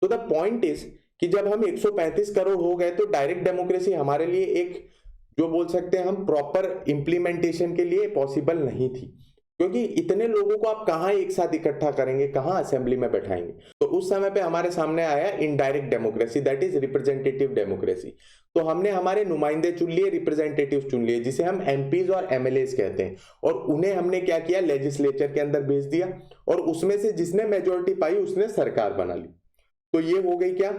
तो द पॉइंट इज कि जब हम 135 करोड़ हो गए तो डायरेक्ट डेमोक्रेसी हमारे लिए एक, जो बोल सकते हैं हम, प्रॉपर इंप्लीमेंटेशन के लिए पॉसिबल नहीं थी, क्योंकि इतने लोगों को आप कहां एक साथ इकट्ठा करेंगे, कहां असेंबली में बैठाएंगे। तो उस समय पे हमारे सामने आया indirect democracy, that is representative democracy. तो हमने हमारे नुमाइंदे चुन लिए, रिप्रेजेंटेटिव चुन लिए, जिसे हम एमपीज और एमएलएस कहते हैं, और उन्हें हमने क्या किया, लेजिस्लेचर के अंदर भेज दिया, और उसमें से जिसने मेजोरिटी पाई उसने सरकार बना ली। तो ये हो गई क्या,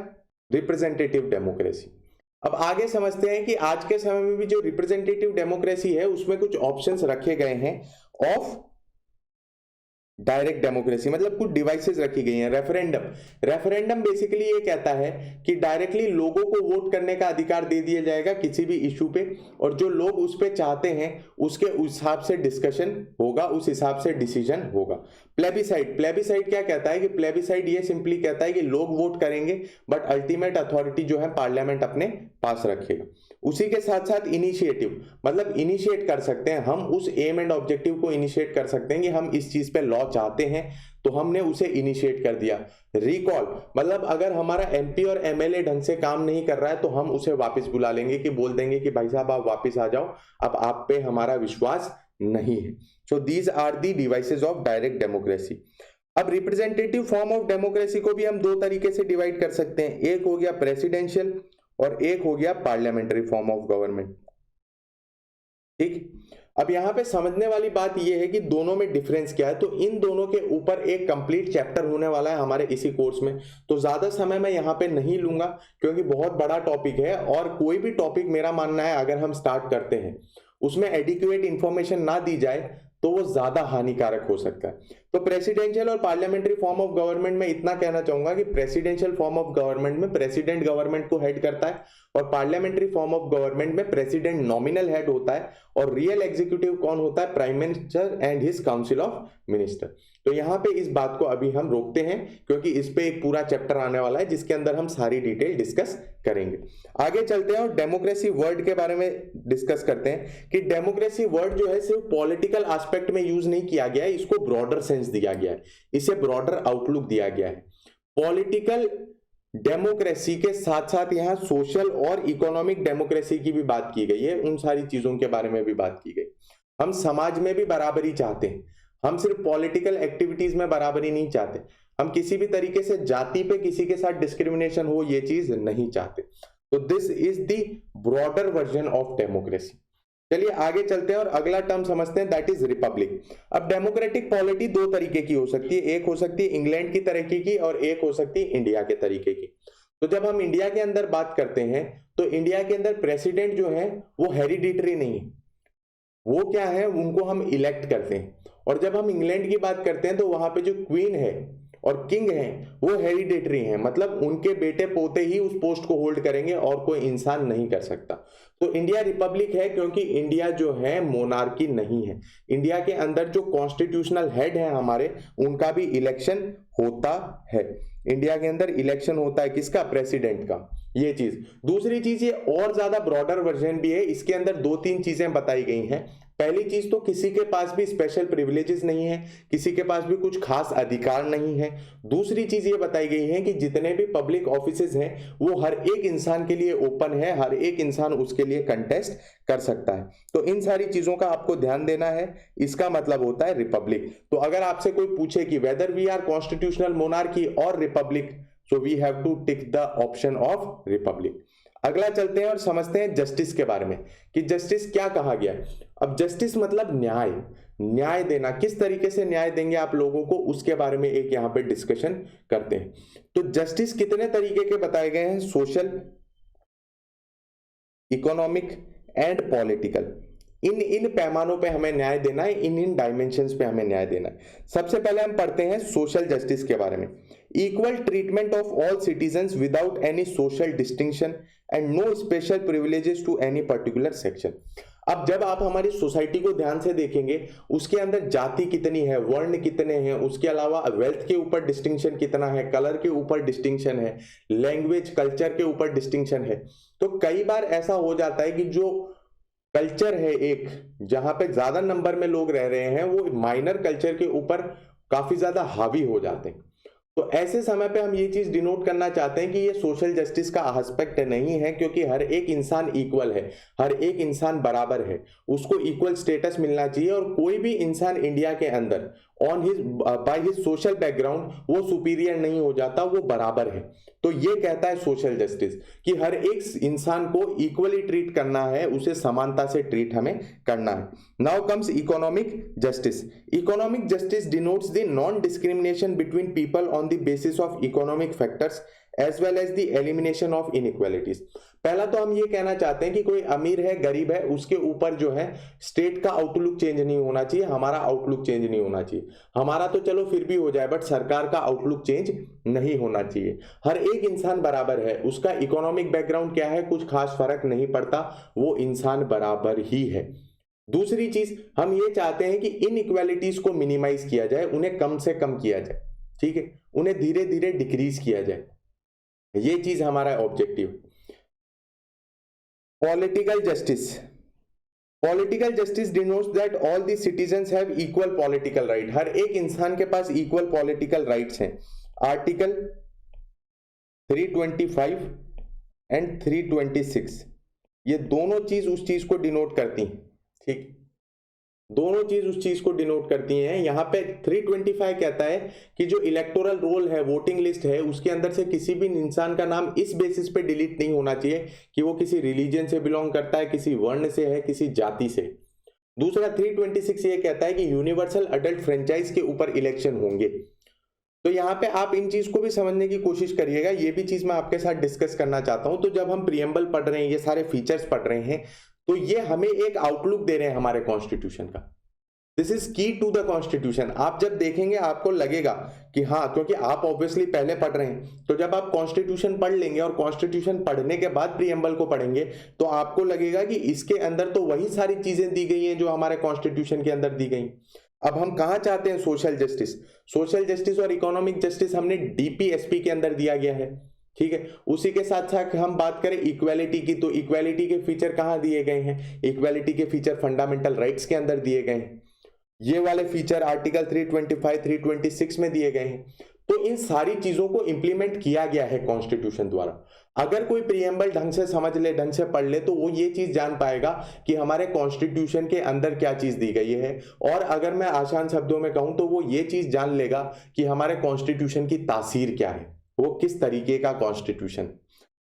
रिप्रेजेंटेटिव डेमोक्रेसी। अब आगे समझते हैं कि आज के समय में भी जो रिप्रेजेंटेटिव डेमोक्रेसी है उसमें कुछ ऑप्शंस रखे गए हैं ऑफ डायरेक्ट डेमोक्रेसी, मतलब कुछ डिवाइसेस रखी गई हैं। रेफरेंडम, रेफरेंडम बेसिकली ये कहता है कि डायरेक्टली लोगों को वोट करने का अधिकार दे दिया जाएगा किसी भी इशू पे, और जो लोग उस पे चाहते हैं उसके उस हिसाब से डिस्कशन होगा, उस हिसाब से डिसीजन होगा। प्लेबिसाइड, प्लेबिसाइड क्या कहता है कि प्लेबिसाइड ये सिंपली कहता है कि लोग वोट करेंगे बट अल्टीमेट अथॉरिटी जो है पार्लियामेंट अपने पास रखेगा। उसी के साथ साथ इनिशिएटिव, मतलब इनिशिएट कर सकते हैं हम, उस एम एंड ऑब्जेक्टिव को इनिशिएट कर सकते हैं कि हम इस चीज पे लॉ चाहते हैं तो हमने उसे इनिशिएट कर दिया। रिकॉल, मतलब अगर हमारा एमपी और एमएलए ढंग से काम नहीं कर रहा है तो हम उसे वापस बुला लेंगे, कि बोल देंगे कि भाई साहब आप वापस आ जाओ, अब आप पे हमारा विश्वास नहीं है। So these are the devices of direct democracy. अब रिप्रेजेंटेटिव फॉर्म ऑफ डेमोक्रेसी को भी हम दो तरीके से डिवाइड कर सकते हैं, एक हो गया प्रेसिडेंशियल और एक हो गया पार्लियामेंट्री फॉर्म ऑफ गवर्नमेंट। ठीक, अब यहां पे समझने वाली बात यह है कि दोनों में डिफरेंस क्या है। तो इन दोनों के ऊपर एक कंप्लीट चैप्टर होने वाला है हमारे इसी कोर्स में, तो ज्यादा समय मैं यहां पे नहीं लूंगा क्योंकि बहुत बड़ा टॉपिक है, और कोई भी टॉपिक मेरा मानना है अगर हम स्टार्ट करते हैं उसमें एडिक्वेट इंफॉर्मेशन ना दी जाए तो वो ज्यादा हानिकारक हो सकता है। तो प्रेसिडेंशियल और पार्लियामेंट्री फॉर्म ऑफ गवर्नमेंट में इतना कहना चाहूंगा कि प्रेसिडेंशियल फॉर्म ऑफ गवर्नमेंट में प्रेसिडेंट गवर्नमेंट को हेड करता है, और पार्लियामेंट्री फॉर्म ऑफ गवर्नमेंट में प्रेसिडेंट नॉमिनल हेड होता है, और रियल एग्जीक्यूटिव कौन होता है, prime minister and his council of minister. तो यहाँ पे इस बात को अभी हम रोकते हैं क्योंकि इस पे एक पूरा चैप्टर आने वाला है जिसके अंदर हम सारी डिटेल डिस्कस करेंगे। आगे चलते हैं और डेमोक्रेसी वर्ड के बारे में डिस्कस करते हैं कि डेमोक्रेसी वर्ड जो है सिर्फ पॉलिटिकल एस्पेक्ट में यूज नहीं किया गया है, इसको ब्रॉडर सेंस दिया गया है, इसे ब्रॉडर आउटलुक दिया गया है। पॉलिटिकल डेमोक्रेसी के साथ साथ यहाँ सोशल और इकोनॉमिक डेमोक्रेसी की भी बात की गई है, उन सारी चीजों के बारे में भी बात की गई। हम समाज में भी बराबरी चाहते हैं, हम सिर्फ पॉलिटिकल एक्टिविटीज में बराबरी नहीं चाहते, हम किसी भी तरीके से जाति पे किसी के साथ डिस्क्रिमिनेशन हो ये चीज नहीं चाहते। तो this is the broader version of democracy. चलिए आगे चलते हैं और अगला टर्म समझते हैं, दैट इज रिपब्लिक। अब डेमोक्रेटिक पॉलिटी दो तरीके की हो सकती है, एक हो सकती है इंग्लैंड की तरीके की और एक हो सकती है इंडिया के तरीके की। तो जब हम इंडिया के अंदर बात करते हैं तो इंडिया के अंदर प्रेसिडेंट जो है वो हेरिडिटरी नहीं है, वो क्या है, उनको हम इलेक्ट करते हैं। और जब हम इंग्लैंड की बात करते हैं तो वहां पे जो क्वीन है और किंग है वो हेरिडेटरी हैं, मतलब उनके बेटे पोते ही उस पोस्ट को होल्ड करेंगे और कोई इंसान नहीं कर सकता। तो इंडिया रिपब्लिक है क्योंकि इंडिया जो है मोनार्की नहीं है, इंडिया के अंदर जो कॉन्स्टिट्यूशनल हेड है हमारे उनका भी इलेक्शन होता है। इंडिया के अंदर इलेक्शन होता है किसका, प्रेसिडेंट का, ये चीज। दूसरी चीज ये और ज्यादा ब्रॉडर वर्जन भी है, इसके अंदर दो तीन चीजें बताई गई हैं। पहली चीज तो किसी के पास भी स्पेशल प्रिविलेजेस नहीं है, किसी के पास भी कुछ खास अधिकार नहीं है। दूसरी चीज ये बताई गई है कि जितने भी पब्लिक ऑफिसेज हैं वो हर एक इंसान के लिए ओपन है, हर एक इंसान उसके लिए कंटेस्ट कर सकता है। तो इन सारी चीजों का आपको ध्यान देना है, इसका मतलब होता है रिपब्लिक। तो अगर आपसे कोई पूछे कि whether we are constitutional monarchy और republic, so we have to tick the option of republic. अगला चलते हैं और समझते हैं जस्टिस के बारे में कि जस्टिस क्या कहा गया है। अब जस्टिस मतलब न्याय, न्याय देना, किस तरीके से न्याय देंगे आप लोगों को उसके बारे में एक यहां पे डिस्कशन करते हैं। तो जस्टिस कितने तरीके के बताए गए हैं, सोशल, इकोनॉमिक एंड पॉलिटिकल। इन पैमानों पे हमें न्याय देना है, इन डायमेंशंस पे हमें न्याय देना है। सबसे पहले हम पढ़ते हैं सोशल जस्टिस के बारे में। Equal treatment of all citizens without any social distinction and no special privileges to any particular section. अब जब आप हमारी सोसाइटी को ध्यान से देखेंगे, उसके अंदर जाति कितनी है, वर्ण कितने हैं, उसके अलावा वेल्थ के ऊपर डिस्टिंक्शन कितना है, कलर के ऊपर डिस्टिंक्शन है, लैंग्वेज कल्चर के ऊपर डिस्टिंक्शन है। तो कई बार ऐसा हो जाता है कि जो कल्चर है एक, जहां पे ज्यादा नंबर में लोग रह रहे हैं, वो माइनर कल्चर के ऊपर काफी ज्यादा हावी हो जाते हैं। तो ऐसे समय पे हम ये चीज डिनोट करना चाहते हैं कि ये सोशल जस्टिस का एस्पेक्ट नहीं है, क्योंकि हर एक इंसान इक्वल है, हर एक इंसान बराबर है, उसको इक्वल स्टेटस मिलना चाहिए। और कोई भी इंसान इंडिया के अंदर on his by his social background वो सुपीरियर नहीं हो जाता, वो बराबर है। तो ये कहता है सोशल जस्टिस कि हर एक इंसान को इक्वली ट्रीट करना है, उसे समानता से ट्रीट हमें करना है। Now comes economic justice. Economic justice denotes the non discrimination between people on the basis of economic factors as well as the elimination of inequalities. पहला तो हम ये कहना चाहते हैं कि कोई अमीर है गरीब है, उसके ऊपर जो है स्टेट का आउटलुक चेंज नहीं होना चाहिए, हमारा आउटलुक चेंज नहीं होना चाहिए। हमारा तो चलो फिर भी हो जाए, बट सरकार का आउटलुक चेंज नहीं होना चाहिए। हर एक इंसान बराबर है, उसका इकोनॉमिक बैकग्राउंड क्या है कुछ खास फर्क नहीं पड़ता, वो इंसान बराबर ही है। दूसरी चीज हम ये चाहते हैं कि इनइक्वालिटीज को मिनिमाइज किया जाए, उन्हें कम से कम किया जाए, ठीक है, उन्हें धीरे धीरे डिक्रीज किया जाए, ये चीज हमारा objective. Political justice. Political justice denotes that all the citizens have equal political right. हर एक इंसान के पास इक्वल पॉलिटिकल राइट्स हैं। आर्टिकल 325 एंड 326 ये दोनों चीज उस चीज को डिनोट करती हैं, ठीक, दोनों चीज उस चीज को डिनोट करती हैं। यहाँ पे 325 कहता है कि जो इलेक्टोरल रोल है, वोटिंग लिस्ट है, उसके अंदर से किसी भी इंसान का नाम इस बेसिस पे डिलीट नहीं होना चाहिए कि वो किसी रिलीजन से बिलोंग करता है, किसी वर्ण से है, किसी जाति से। दूसरा 326 ये कहता है कि यूनिवर्सल अडल्ट फ्रेंचाइज के ऊपर इलेक्शन होंगे। तो यहाँ पे आप इन चीज को भी समझने की कोशिश करिएगा, ये भी चीज मैं आपके साथ डिस्कस करना चाहता हूं। तो जब हम प्रियम्बल पढ़ रहे हैं, ये सारे फीचर्स पढ़ रहे हैं, तो ये हमें एक आउटलुक दे रहे हैं हमारे कॉन्स्टिट्यूशन का। दिस इज की टू द कॉन्स्टिट्यूशन। आप जब देखेंगे आपको लगेगा कि हाँ, क्योंकि आप ऑब्वियसली पहले पढ़ रहे हैं, तो जब आप कॉन्स्टिट्यूशन पढ़ लेंगे और कॉन्स्टिट्यूशन पढ़ने के बाद प्रीएम्बल को पढ़ेंगे, तो आपको लगेगा कि इसके अंदर तो वही सारी चीजें दी गई हैं जो हमारे कॉन्स्टिट्यूशन के अंदर दी गई। अब हम कहां चाहते हैं सोशल जस्टिस? सोशल जस्टिस और इकोनॉमिक जस्टिस हमने डीपीएसपी के अंदर दिया गया है, ठीक है। उसी के साथ साथ हम बात करें इक्वालिटी की, तो इक्वालिटी के फीचर कहां दिए गए हैं? इक्वालिटी के फीचर फंडामेंटल राइट्स के अंदर दिए गए हैं। ये वाले फीचर आर्टिकल 325, 326 में दिए गए हैं। तो इन सारी चीजों को इंप्लीमेंट किया गया है कॉन्स्टिट्यूशन द्वारा। अगर कोई प्रीएम्बल ढंग से समझ ले, ढंग से पढ़ ले, तो वो ये चीज जान पाएगा कि हमारे कॉन्स्टिट्यूशन के अंदर क्या चीज दी गई है। और अगर मैं आसान शब्दों में कहूं तो वो ये चीज जान लेगा कि हमारे कॉन्स्टिट्यूशन की तासीर क्या है, वो किस तरीके का कॉन्स्टिट्यूशन।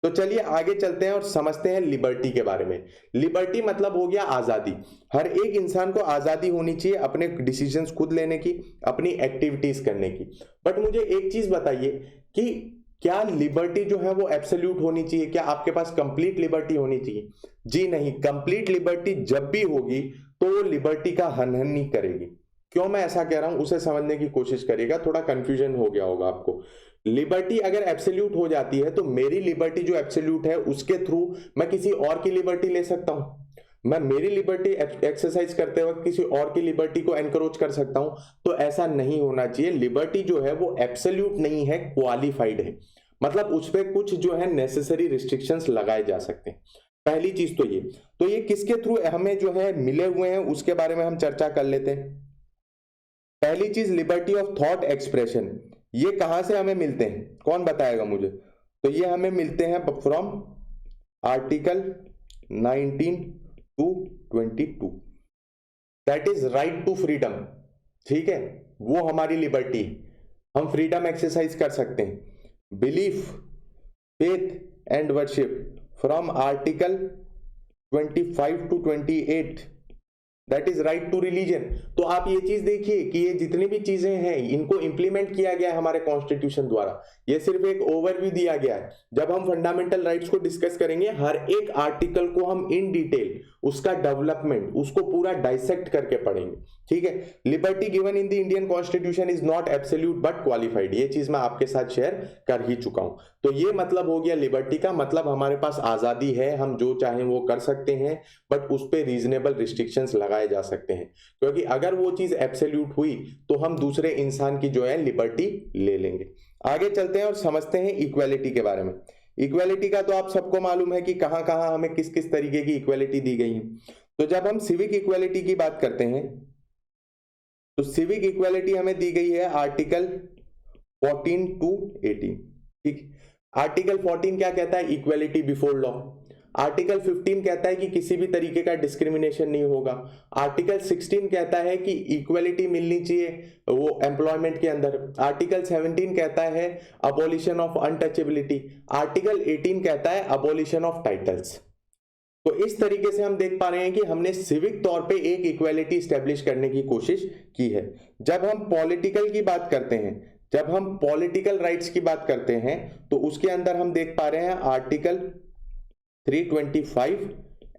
तो चलिए आगे चलते हैं और समझते हैं लिबर्टी के बारे में। लिबर्टी मतलब हो गया आजादी। हर एक इंसान को आजादी होनी चाहिए अपने डिसीजंस खुद लेने की, अपनी एक्टिविटीज करने की। बट मुझे एक चीज बताइए कि क्या लिबर्टी जो है वो एब्सोल्यूट होनी चाहिए? क्या आपके पास कंप्लीट लिबर्टी होनी चाहिए? जी नहीं। कंप्लीट लिबर्टी जब भी होगी तो वो लिबर्टी का हनन नहीं करेगी। क्यों मैं ऐसा कह रहा हूं उसे समझने की कोशिश करिएगा, थोड़ा कंफ्यूजन हो गया होगा आपको। लिबर्टी अगर एब्सोल्यूट हो जाती है तो मेरी लिबर्टी जो एब्सोल्यूट है उसके थ्रू मैं किसी और की लिबर्टी ले सकता हूं। मैं मेरी लिबर्टी एक्सरसाइज करते वक्त किसी और की लिबर्टी को एनकरेज कर सकता हूं। तो ऐसा नहीं होना चाहिए। लिबर्टी जो है वो एब्सोल्यूट नहीं है, क्वालिफाइड है। मतलब उस पर कुछ जो है नेसेसरी रिस्ट्रिक्शंस लगाए जा सकते हैं। पहली चीज तो ये किसके थ्रू हमें जो है मिले हुए हैं उसके बारे में हम चर्चा कर लेते हैं। पहली चीज लिबर्टी ऑफ थॉट एक्सप्रेशन। ये कहां से हमें मिलते हैं, कौन बताएगा मुझे? तो ये हमें मिलते हैं from article 19 to 22, that is right to freedom. ठीक है, वो हमारी लिबर्टी, हम फ्रीडम एक्सरसाइज कर सकते हैं। Belief, faith and worship from article 25 to 28, that is right to religion. तो आप ये चीज देखिए कि ये जितनी भी चीजें हैं इनको इंप्लीमेंट किया गया है हमारे कॉन्स्टिट्यूशन द्वारा। ये सिर्फ एक ओवरव्यू दिया गया है। जब हम फंडामेंटल राइट्स को डिस्कस करेंगे, हर एक आर्टिकल को हम इन डिटेल उसका डेवलपमेंट, उसको पूरा डाइसेक्ट करके पढ़ेंगे, ठीक है। Liberty given in the Indian constitution is not absolute but qualified, ये चीज मैं आपके साथ शेयर कर ही चुका हूं। तो ये मतलब हो गया लिबर्टी का, मतलब हमारे पास आजादी है, हम जो चाहें वो कर सकते हैं, बट उस पर रीजनेबल रिस्ट्रिक्शंस लगाए जा सकते हैं, क्योंकि अगर वो चीज एब्सोल्यूट हुई तो हम दूसरे इंसान की जो है लिबर्टी ले लेंगे। आगे चलते हैं और समझते हैं इक्वालिटी के बारे में। इक्वालिटी का तो आप सबको मालूम है कि कहां कहां हमें किस किस तरीके की इक्वालिटी दी गई है। तो जब हम सिविक इक्वालिटी की बात करते हैं तो सिविक इक्वालिटी हमें दी गई है आर्टिकल 14 टू 18, ठीक। आर्टिकल 14 क्या कहता है? Equality before law. आर्टिकल 15 कहता है कि किसी भी तरीके का डिस्क्रिमिनेशन नहीं होगा। आर्टिकल 16 कहता है कि इक्वालिटी मिलनी चाहिए वो एम्प्लॉयमेंट के अंदर। आर्टिकल 17 कहता है अबॉलिशन ऑफ अनटचेबिलिटी। आर्टिकल 18 कहता है अबॉलिशन ऑफ टाइटल्स। तो इस तरीके से हम देख पा रहे हैं कि हमने सिविक तौर पे एक इक्वालिटी स्टैब्लिश करने की कोशिश की है। जब हम पॉलिटिकल की बात करते हैं, जब हम पॉलिटिकल राइट्स की बात करते हैं, तो उसके अंदर हम देख पा रहे हैं आर्टिकल 325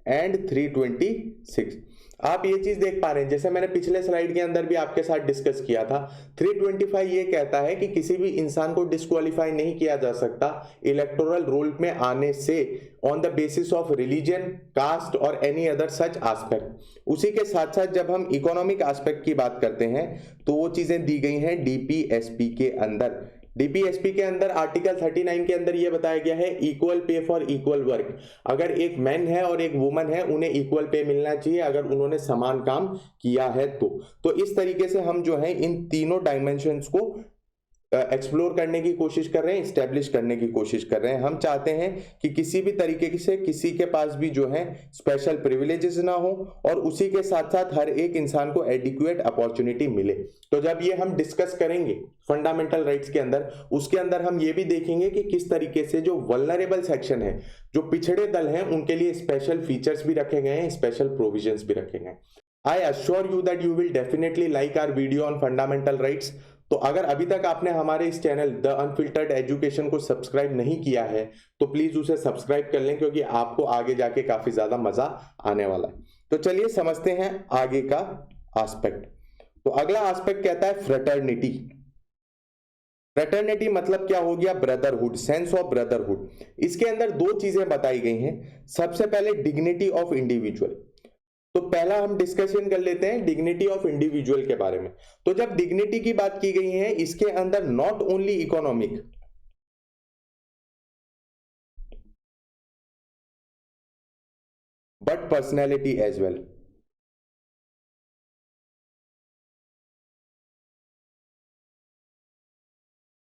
एंड 326। आप ये चीज देख पा रहे हैं, जैसे मैंने पिछले स्लाइड के अंदर भी आपके साथ डिस्कस किया था। 325 ये कहता है कि किसी भी इंसान को डिस्क्वालीफाई नहीं किया जा सकता इलेक्टोरल रोल में आने से on the basis of religion, caste और एनी अदर सच एस्पेक्ट। उसी के साथ साथ जब हम इकोनॉमिक एस्पेक्ट की बात करते हैं तो वो चीजें दी गई हैं डीपीएसपी के अंदर। डीपीएसपी के अंदर आर्टिकल 39 के अंदर यह बताया गया है equal pay for equal work. अगर एक मैन है और एक वुमन है, उन्हें इक्वल पे मिलना चाहिए अगर उन्होंने समान काम किया है तो इस तरीके से हम जो है इन तीनों डायमेंशंस को एक्सप्लोर करने की कोशिश कर रहे हैं, स्टैब्लिश करने की कोशिश कर रहे हैं। हम चाहते हैं कि किसी भी तरीके से किसी के पास भी जो है स्पेशल प्रिविलेजेस ना हो और उसी के साथ साथ हर एक इंसान को एडिक्वेट अपॉर्चुनिटी मिले। तो जब ये हम डिस्कस करेंगे फंडामेंटल राइट्स के अंदर, उसके अंदर हम ये भी देखेंगे कि किस तरीके से जो वल्नरेबल सेक्शन है, जो पिछड़े दल हैं, उनके लिए स्पेशल फीचर्स भी रखे गए हैं, स्पेशल प्रोविजंस भी रखे गए हैं। I assure you that you will definitely like our video on fundamental rights. तो अगर अभी तक आपने हमारे इस चैनल द अनफिल्टर्ड एजुकेशन को सब्सक्राइब नहीं किया है तो प्लीज उसे सब्सक्राइब कर लें, क्योंकि आपको आगे जाके काफी ज्यादा मजा आने वाला है। तो चलिए समझते हैं आगे का एस्पेक्ट। तो अगला एस्पेक्ट कहता है फ्रेटर्निटी। फ्रेटर्निटी मतलब क्या हो गया? Brotherhood, sense of brotherhood. इसके अंदर दो चीजें बताई गई हैं। सबसे पहले डिग्निटी ऑफ इंडिविजुअल। तो पहला हम डिस्कशन कर लेते हैं डिग्निटी ऑफ इंडिविजुअल के बारे में। तो जब डिग्निटी की बात की गई है, इसके अंदर not only economic but personality as well.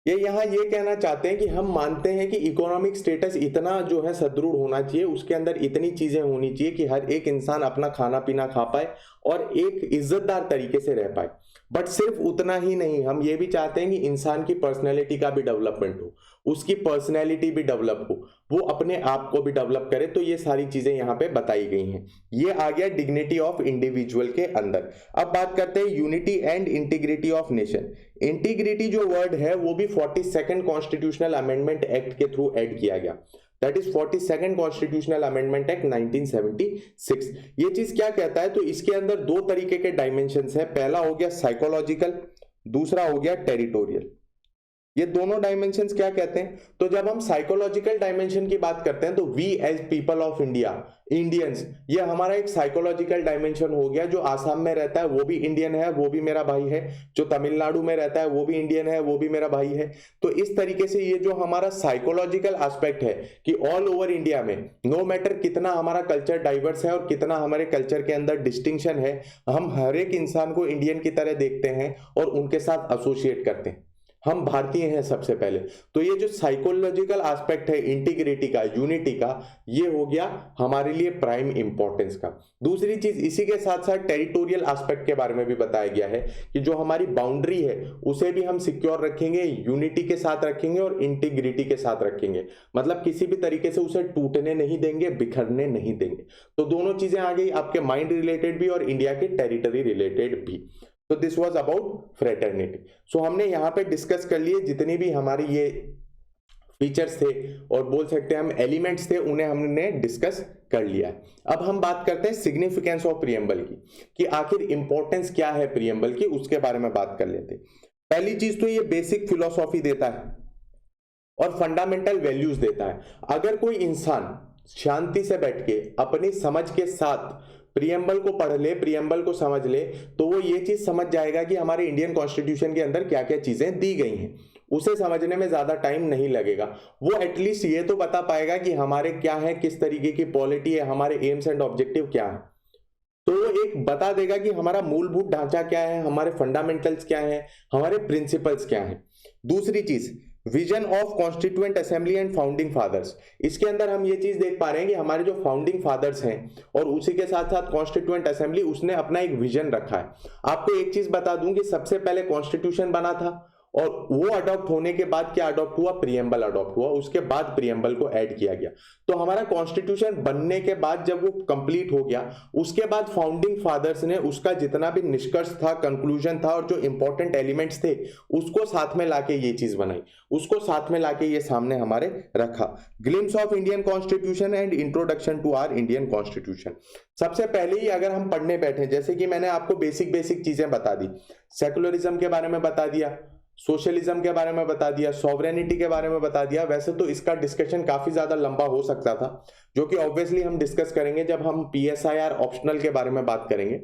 ये यहां ये कहना चाहते हैं कि हम मानते हैं कि इकोनॉमिक स्टेटस इतना जो है सदृढ़ होना चाहिए, उसके अंदर इतनी चीजें होनी चाहिए कि हर एक इंसान अपना खाना पीना खा पाए और एक इज्जतदार तरीके से रह पाए। बट सिर्फ उतना ही नहीं, हम ये भी चाहते हैं कि इंसान की पर्सनैलिटी का भी डेवलपमेंट हो, उसकी पर्सनैलिटी भी डेवलप हो, वो अपने आप को भी डेवलप करे। तो ये सारी चीजें यहाँ पे बताई गई हैं। ये आ गया डिग्निटी ऑफ इंडिविजुअल के अंदर। अब बात करते हैं unity and integrity of nation. Integrity जो वर्ड है वो भी 42nd कॉन्स्टिट्यूशनल अमेंडमेंट एक्ट के थ्रू ऐड किया गया। That is 42nd constitutional amendment act 1976। ये चीज क्या कहता है? तो इसके अंदर दो तरीके के डायमेंशंस है। पहला हो गया साइकोलॉजिकल, दूसरा हो गया टेरिटोरियल। ये दोनों डायमेंशंस क्या कहते हैं? तो जब हम साइकोलॉजिकल डायमेंशन की बात करते हैं तो we as people of India, Indians, ये हमारा एक साइकोलॉजिकल डायमेंशन हो गया। जो आसाम में रहता है वो भी इंडियन है, वो भी मेरा भाई है। जो तमिलनाडु में रहता है वो भी इंडियन है, वो भी मेरा भाई है। तो इस तरीके से ये जो हमारा साइकोलॉजिकल एस्पेक्ट है कि ऑल ओवर इंडिया में नो मैटर कितना हमारा कल्चर डाइवर्स है और कितना हमारे कल्चर के अंदर डिस्टिंक्शन है, हम हर एक इंसान को इंडियन की तरह देखते हैं और उनके साथ एसोसिएट करते हैं। हम भारतीय हैं सबसे पहले। तो ये जो साइकोलॉजिकल एस्पेक्ट है इंटीग्रिटी का, यूनिटी का, ये हो गया हमारे लिए प्राइम इंपॉर्टेंस का। दूसरी चीज इसी के साथ साथ टेरिटोरियल एस्पेक्ट के बारे में भी बताया गया है कि जो हमारी बाउंड्री है उसे भी हम सिक्योर रखेंगे, यूनिटी के साथ रखेंगे और इंटीग्रिटी के साथ रखेंगे, मतलब किसी भी तरीके से उसे टूटने नहीं देंगे, बिखरने नहीं देंगे। तो दोनों चीजें आ गई, आपके माइंड रिलेटेड भी और इंडिया के टेरिटरी रिलेटेड भी। तो दिस वाज अबाउट फ्रेटर्निटी। सो हमने यहाँ पे डिस्कस कर लिए जितनी भी हमारी ये फीचर्स थे और बोल सकते हैं हम एलिमेंट्स थे, उन्हें हमने डिस्कस कर लिया। अब हम बात करते हैं सिग्निफिकेंस ऑफ प्रीएम्बल की, कि आखिर इंपॉर्टेंस क्या है प्रीएम्बल की, उसके बारे में बात कर लेते हैं। पहली चीज तो ये बेसिक फिलोसॉफी देता है और फंडामेंटल वैल्यूज देता है। अगर कोई इंसान शांति से बैठ के अपनी समझ के साथ प्रीएम्बल को पढ़ ले, प्रीएम्बल को समझ ले, तो वो ये चीज समझ जाएगा कि हमारे इंडियन कॉन्स्टिट्यूशन के अंदर क्या क्या चीजें दी गई हैं। उसे समझने में ज्यादा टाइम नहीं लगेगा, वो एटलीस्ट ये तो बता पाएगा कि हमारे क्या है, किस तरीके की पॉलिटी है, हमारे एम्स एंड ऑब्जेक्टिव क्या है। तो वो एक बता देगा कि हमारा मूलभूत ढांचा क्या है, हमारे फंडामेंटल्स क्या है, हमारे प्रिंसिपल्स क्या है। दूसरी चीज vision of constituent assembly and founding fathers. इसके अंदर हम ये चीज देख पा रहे हैं कि हमारे जो फाउंडिंग फादर्स हैं और उसी के साथ साथ कॉन्स्टिट्यूएंट असेंबली, उसने अपना एक विजन रखा है। आपको एक चीज बता दूं कि सबसे पहले कॉन्स्टिट्यूशन बना था और वो अडॉप्ट होने के बाद क्या अडॉप्ट हुआ, प्रीएम्बल अडॉप्ट हुआ, उसके बाद प्रीएम्बल को ऐड किया गया। तो हमारा कॉन्स्टिट्यूशन बनने के बाद जब वो कंप्लीट हो गया, उसके बाद फाउंडिंग फादर्स ने उसका जितना भी निष्कर्ष था, कंक्लूजन था और जो इंपॉर्टेंट एलिमेंट्स थे, उसको साथ में लाके ये चीज बनाई, उसको साथ में लाके ये सामने हमारे रखा। Glimpse of Indian constitution and introduction to our Indian constitution. सबसे पहले ही अगर हम पढ़ने बैठे, जैसे कि मैंने आपको बेसिक बेसिक चीजें बता दी, सेकुलरिज्म के बारे में बता दिया, सोशलिज्म के बारे में बता दिया, सॉवरेनिटी के बारे में बता दिया। वैसे तो इसका डिस्कशन काफी ज्यादा लंबा हो सकता था, जो कि ऑब्वियसली हम डिस्कस करेंगे जब हम पीएसआईआर ऑप्शनल के बारे में बात करेंगे।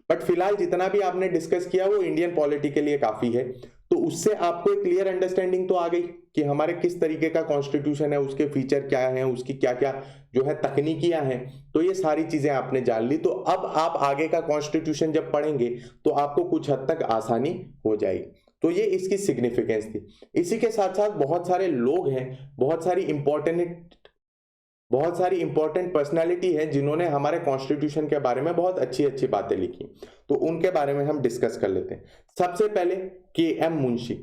बट फिलहाल जितना भी आपने डिस्कस किया वो इंडियन पॉलिटी के लिए काफी है। तो उससे आपको एक क्लियर अंडरस्टैंडिंग तो आ गई कि हमारे किस तरीके का कॉन्स्टिट्यूशन है, उसके फीचर क्या है, उसकी क्या क्या जो है तकनीकियां हैं। तो ये सारी चीजें आपने जान ली। तो अब आप आगे का कॉन्स्टिट्यूशन जब पढ़ेंगे तो आपको कुछ हद तक आसानी हो जाएगी। तो ये इसकी सिग्निफिकेंस थी। इसी के साथ साथ बहुत सारे लोग हैं, बहुत सारी इंपॉर्टेंट पर्सनालिटी है जिन्होंने हमारे कॉन्स्टिट्यूशन के बारे में बहुत अच्छी अच्छी बातें लिखी। तो उनके बारे में हम डिस्कस कर लेते हैं। सबसे पहले के.एम. मुंशी,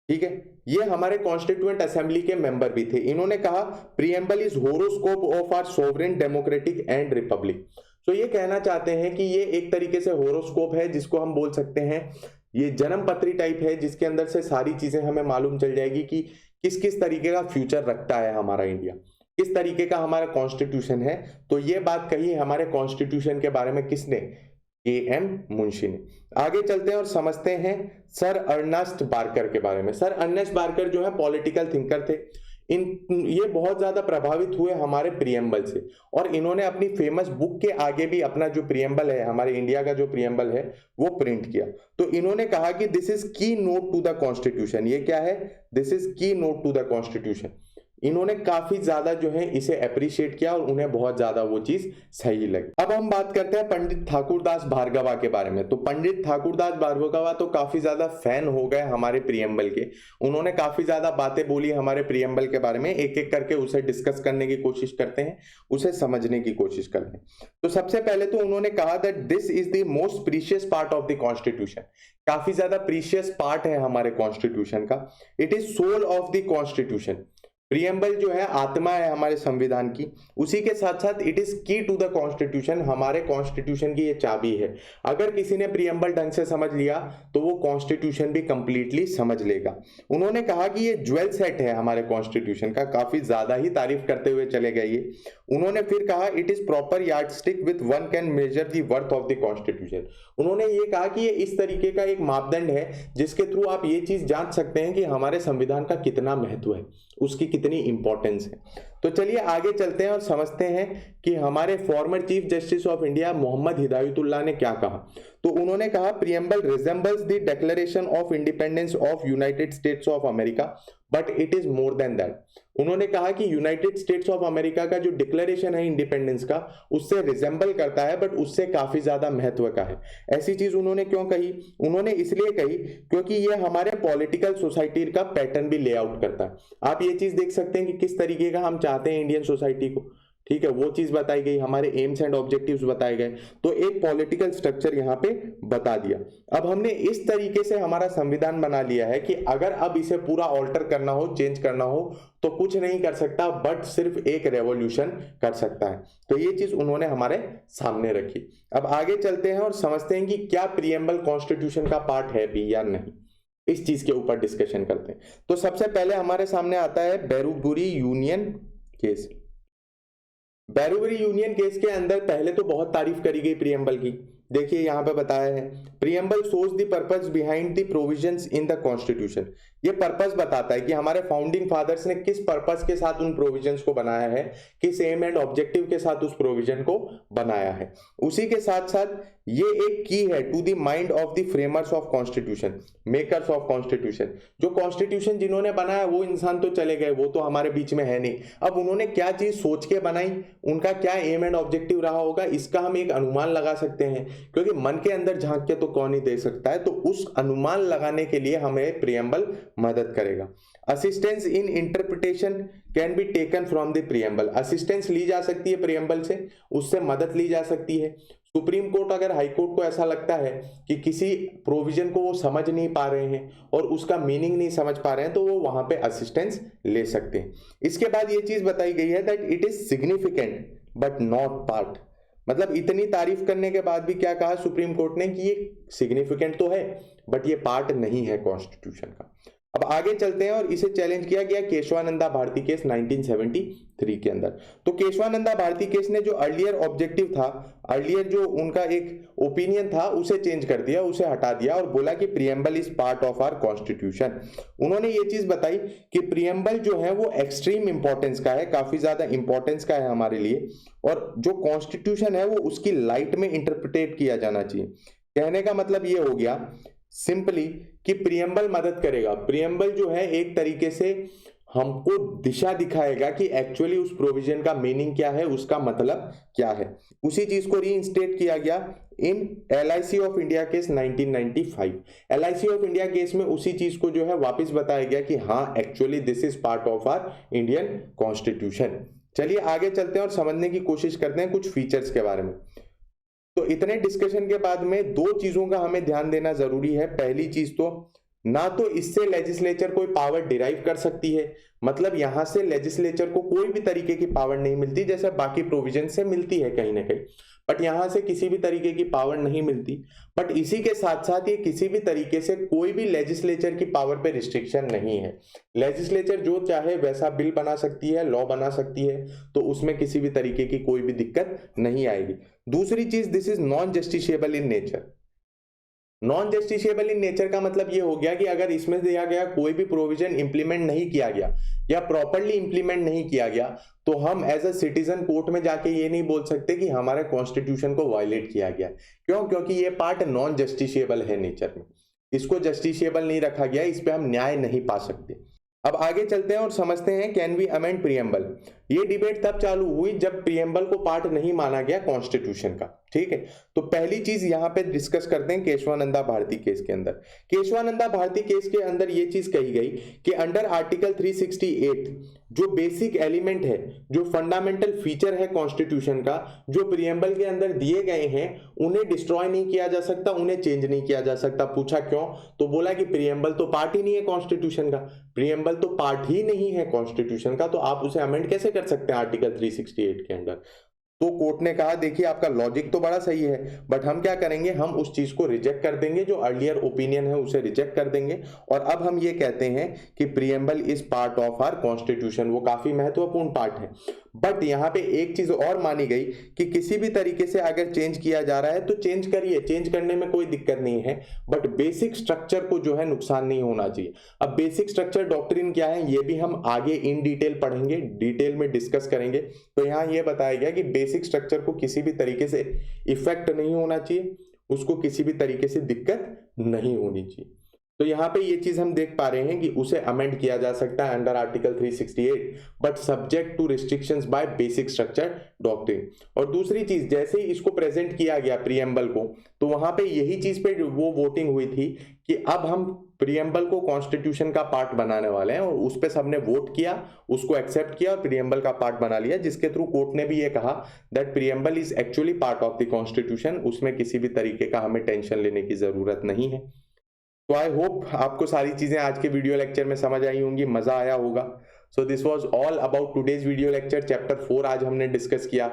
ठीक है, ये हमारे कॉन्स्टिट्यूएंट असेंबली के मेंबर भी थे। इन्होंने कहा preamble is horoscope of our sovereign democratic and republic. तो ये कहना चाहते हैं कि ये एक तरीके से होरोस्कोप है, जिसको हम बोल सकते हैं ये जन्म पत्री टाइप है, जिसके अंदर से सारी चीजें हमें मालूम चल जाएगी कि किस किस तरीके का फ्यूचर रखता है हमारा इंडिया, किस तरीके का हमारा कॉन्स्टिट्यूशन है। तो ये बात कही हमारे कॉन्स्टिट्यूशन के बारे में किसने, के.एम. मुंशी ने। आगे चलते हैं और समझते हैं सर अर्नेस्ट बार्कर के बारे में। सर अर्नेस्ट बार्कर जो है पॉलिटिकल थिंकर थे। ये बहुत ज्यादा प्रभावित हुए हमारे प्रीएम्बल से और इन्होंने अपनी फेमस बुक के आगे भी अपना जो प्रीएम्बल है, हमारे इंडिया का जो प्रीएम्बल है, वो प्रिंट किया। तो इन्होंने कहा कि दिस इज की नोट टू द कॉन्स्टिट्यूशन। ये क्या है, दिस इज की नोट टू द कॉन्स्टिट्यूशन। इन्होंने काफी ज्यादा जो है इसे अप्रिशिएट किया और उन्हें बहुत ज्यादा वो चीज सही लगी। अब हम बात करते हैं पंडित ठाकुरदास भार्गवा के बारे में। तो पंडित ठाकुरदास भार्गवा तो काफी ज्यादा फैन हो गए हमारे प्रीएम्बल के। उन्होंने काफी ज्यादा बातें बोली हमारे प्रीएम्बल के बारे में। एक एक करके उसे डिस्कस करने की कोशिश करते हैं, उसे समझने की कोशिश करते हैं। तो सबसे पहले तो उन्होंने कहा that this is the most precious part of the constitution. काफी ज्यादा प्रीशियस पार्ट है हमारे कॉन्स्टिट्यूशन का। It is soul of the constitution. Preamble जो है आत्मा है हमारे संविधान की। उसी के साथ साथ इट इज की टू द कॉन्स्टिट्यूशन। हमारे कॉन्स्टिट्यूशन की ये चाबी है। अगर किसी ने प्रीएम्बल ढंग से समझ लिया तो वो कॉन्स्टिट्यूशन भी कंप्लीटली समझ लेगा। उन्होंने कहा कि ये ज्वेल सेट है हमारे कॉन्स्टिट्यूशन का। काफी ज्यादा ही तारीफ करते हुए चले गए ये। उन्होंने फिर कहा it is proper yardstick with one can measure the worth of the constitution. उन्होंने ये कहा कि ये इस तरीके का एक मापदंड है जिसके थ्रू आप ये चीज जांच सकते हैं कि हमारे संविधान का कितना महत्व है, उसकी कितनी इंपॉर्टेंस है। तो चलिए आगे चलते हैं और समझते हैं कि हमारे former chief justice of India Mohammad Hidayatullah ने क्या कहा। तो उन्होंने कहा preamble resembles the declaration of independence of United States of America but it is more than that. उन्होंने कहा कि यूनाइटेड स्टेट्स ऑफ अमेरिका का जो डिक्लेरेशन है इंडिपेंडेंस का, उससे रिजेंबल करता है बट उससे काफी ज्यादा महत्व का है। ऐसी चीज उन्होंने क्यों कही? उन्होंने इसलिए कही क्योंकि ये हमारे पॉलिटिकल सोसाइटी का पैटर्न भी लेआउट करता है। आप ये चीज देख सकते हैं कि किस तरीके का हम चाहते हैं इंडियन सोसाइटी को, ठीक है, वो चीज बताई गई, हमारे एम्स एंड ऑब्जेक्टिव्स बताए गए, तो एक पॉलिटिकल स्ट्रक्चर यहाँ पे बता दिया। अब हमने इस तरीके से हमारा संविधान बना लिया है कि अगर अब इसे पूरा ऑल्टर करना हो, चेंज करना हो, तो कुछ नहीं कर सकता बट सिर्फ एक रेवोल्यूशन कर सकता है। तो ये चीज उन्होंने हमारे सामने रखी। अब आगे चलते हैं और समझते हैं कि क्या प्रीएम्बल कॉन्स्टिट्यूशन का पार्ट है भी या नहीं, इस चीज के ऊपर डिस्कशन करते हैं। तो सबसे पहले हमारे सामने आता है बैरूगुरी यूनियन केस। बैरूगुरी यूनियन केस के अंदर पहले तो बहुत तारीफ करी गई प्रीएम्बल की। देखिए यहाँ पे बताया है, preamble shows the purpose behind the provisions in the constitution. ये पर्पस बताता है कि हमारे फाउंडिंग फादर्स ने किस पर्पस के साथ उन प्रोविजंस को बनाया है, किस एम एंड ऑब्जेक्टिव के साथ उस प्रोविजन को बनाया है। उसी के साथ साथ ये एक की है to the mind of the framers of constitution, makers of constitution. जो कॉन्स्टिट्यूशन जिन्होंने बनाया वो इंसान तो चले गए, वो तो हमारे बीच में है नहीं। अब उन्होंने क्या चीज सोच के बनाई, उनका क्या एम एंड ऑब्जेक्टिव रहा होगा, इसका हम एक अनुमान लगा सकते हैं, क्योंकि मन के अंदर झांक के तो कौन ही दे सकता है। तो उस अनुमान लगाने के लिए हमें प्रीएम्बल मदद करेगा। Assistance in interpretation can be taken from the preamble. Assistance ली जा सकती है प्रीएम्बल से, उससे मदद ली जा सकती है। सुप्रीम कोर्ट अगर हाई कोर्ट को ऐसा लगता है कि किसी प्रोविजन को वो समझ नहीं पा रहे हैं और उसका मीनिंग नहीं समझ पा रहे हैं, तो वो वहां पे असिस्टेंस ले सकते हैं। इसके बाद ये चीज बताई गई है that it is significant but not part. मतलब इतनी तारीफ करने के बाद भी क्या कहा सुप्रीम कोर्ट ने कि ये सिग्निफिकेंट तो है बट ये पार्ट नहीं है कॉन्स्टिट्यूशन का। अब आगे चलते हैं और इसे चैलेंज किया गया केशवानंदा भारती केस 1973 के अंदर। तो केशवानंदा भारती केस ने जो अर्लियर ऑब्जेक्टिव था, अर्लियर जो उनका एक ओपिनियन था, उसे चेंज कर दिया, उसे हटा दिया और बोला कि preamble is part of our constitution. उन्होंने ये चीज बताई कि प्रीएम्बल जो है वो एक्सट्रीम इंपॉर्टेंस का है, काफी ज्यादा इंपॉर्टेंस का है हमारे लिए, और जो कॉन्स्टिट्यूशन है वो उसकी लाइट में इंटरप्रिटेट किया जाना चाहिए। कहने का मतलब ये हो गया सिंपली कि प्रीएम्बल मदद करेगा। प्रीएम्बल जो है एक तरीके से हमको दिशा दिखाएगा कि एक्चुअली उस प्रोविजन का मीनिंग क्या है, उसका मतलब क्या है। उसी चीज को रीइंस्टेट किया गया इन LIC of India case 1995। LIC of India case में उसी चीज को जो है वापस बताया गया कि हाँ actually this is part of our Indian constitution. चलिए आगे चलते हैं और समझने की कोशिश करते हैं कुछ फीचर्स के बारे में। तो इतने डिस्कशन के बाद में दो चीजों का हमें ध्यान देना जरूरी है। पहली चीज तो ना तो इससे लेजिस्लेचर कोई पावर डिराइव कर सकती है, मतलब यहां से लेजिस्लेचर को कोई भी तरीके की पावर नहीं मिलती, जैसे बाकी प्रोविजन से मिलती है कहीं ना कहीं, बट यहां से किसी भी तरीके की पावर नहीं मिलती। बट इसी के साथ साथ ये किसी भी तरीके से कोई भी लेजिस्लेचर की पावर पे रिस्ट्रिक्शन नहीं है। लेजिस्लेचर जो चाहे वैसा बिल बना सकती है, लॉ बना सकती है, तो उसमें किसी भी तरीके की कोई भी दिक्कत नहीं आएगी। दूसरी चीज, this is non justiciable in nature. Non justiciable in nature का मतलब ये हो गया कि अगर इसमें दिया गया कोई भी प्रोविजन इंप्लीमेंट नहीं किया गया या प्रॉपरली इंप्लीमेंट नहीं किया गया, तो हम एज अ सिटीजन कोर्ट में जाके ये नहीं बोल सकते कि हमारे कॉन्स्टिट्यूशन को वायलेट किया गया। क्यों? क्योंकि ये पार्ट नॉन जस्टिशिएबल है नेचर में, इसको जस्टिशिएबल नहीं रखा गया, इस पे हम न्याय नहीं पा सकते। अब आगे चलते हैं और समझते हैं कैन वी अमेंड प्रीएम्बल। ये डिबेट तब चालू हुई जब प्रीएम्बल को पार्ट नहीं माना गया कॉन्स्टिट्यूशन का, ठीक है। तो पहली चीज यहां पे डिस्कस करते हैं केशवानंदा भारती केस के अंदर। केशवानंदा भारती केस के अंदर ये चीज कही गई कि अंडर आर्टिकल 368 जो बेसिक एलिमेंट है, जो फंडामेंटल फीचर है कॉन्स्टिट्यूशन का, जो प्रीएम्बल के अंदर दिए गए हैं, उन्हें डिस्ट्रॉय नहीं किया जा सकता, उन्हें चेंज नहीं किया जा सकता। पूछा क्यों? तो बोला कि प्रीएम्बल तो पार्ट ही नहीं है कॉन्स्टिट्यूशन का, प्रीएम्बल तो पार्ट ही नहीं है कॉन्स्टिट्यूशन का, तो आप उसे अमेंड कैसे कर सकते हैं आर्टिकल 368 के अंदर। तो कोर्ट ने कहा देखिए आपका लॉजिक तो बड़ा सही है, बट हम क्या करेंगे, हम उस चीज को रिजेक्ट कर देंगे, जो अर्लियर ओपिनियन है उसे रिजेक्ट कर देंगे, और अब हम ये कहते हैं कि preamble is part of our constitution. वो काफी महत्वपूर्ण पार्ट है। बट यहाँ पे एक चीज और मानी गई कि किसी भी तरीके से अगर चेंज किया जा रहा है तो चेंज करिए, चेंज करने में कोई दिक्कत नहीं है, बट बेसिक स्ट्रक्चर को जो है नुकसान नहीं होना चाहिए। अब बेसिक स्ट्रक्चर डॉक्ट्रिन क्या है ये भी हम आगे इन डिटेल पढ़ेंगे, डिटेल में डिस्कस करेंगे। तो यहाँ ये बताया गया कि बेसिक स्ट्रक्चर को किसी भी तरीके से इफेक्ट नहीं होना चाहिए, उसको किसी भी तरीके से दिक्कत नहीं होनी चाहिए। तो यहाँ पे ये चीज हम देख पा रहे हैं कि उसे अमेंड किया जा सकता है under article 368, but subject to restrictions by basic structure doctrine. और दूसरी चीज, जैसे ही इसको प्रेजेंट किया गया प्रीएम्बल को, तो वहां पे यही चीज पे वो वोटिंग हुई थी कि अब हम प्रीएम्बल को कॉन्स्टिट्यूशन का पार्ट बनाने वाले हैं, और उस पे सबने वोट किया, उसको एक्सेप्ट किया और प्रीएम्बल का पार्ट बना लिया, जिसके थ्रू कोर्ट ने भी ये कहा that preamble is actually part of the constitution, उसमें किसी भी तरीके का हमें टेंशन लेने की जरूरत नहीं है। तो आई होप आपको सारी चीजें आज के वीडियो लेक्चर में समझ आई होंगी, मजा आया होगा। So this was all about today's video lecture. Chapter 4 आज हमने डिस्कस किया,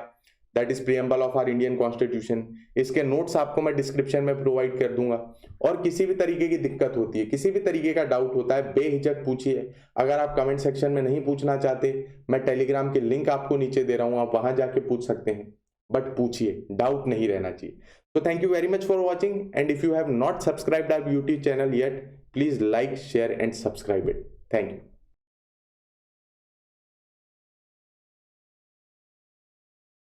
that is preamble of our Indian constitution. इसके नोट्स आपको मैं डिस्क्रिप्शन में प्रोवाइड कर दूंगा, और किसी भी तरीके की दिक्कत होती है, किसी भी तरीके का डाउट होता है, बेहिचक पूछिए। अगर आप कमेंट सेक्शन में नहीं पूछना चाहते, मैं टेलीग्राम की लिंक आपको नीचे दे रहा हूँ, आप वहां जाके पूछ सकते हैं, बट पूछिए, डाउट नहीं रहना चाहिए। So thank you very much for watching, and if you have not subscribed our YouTube channel yet, please like, share and subscribe it. Thank you.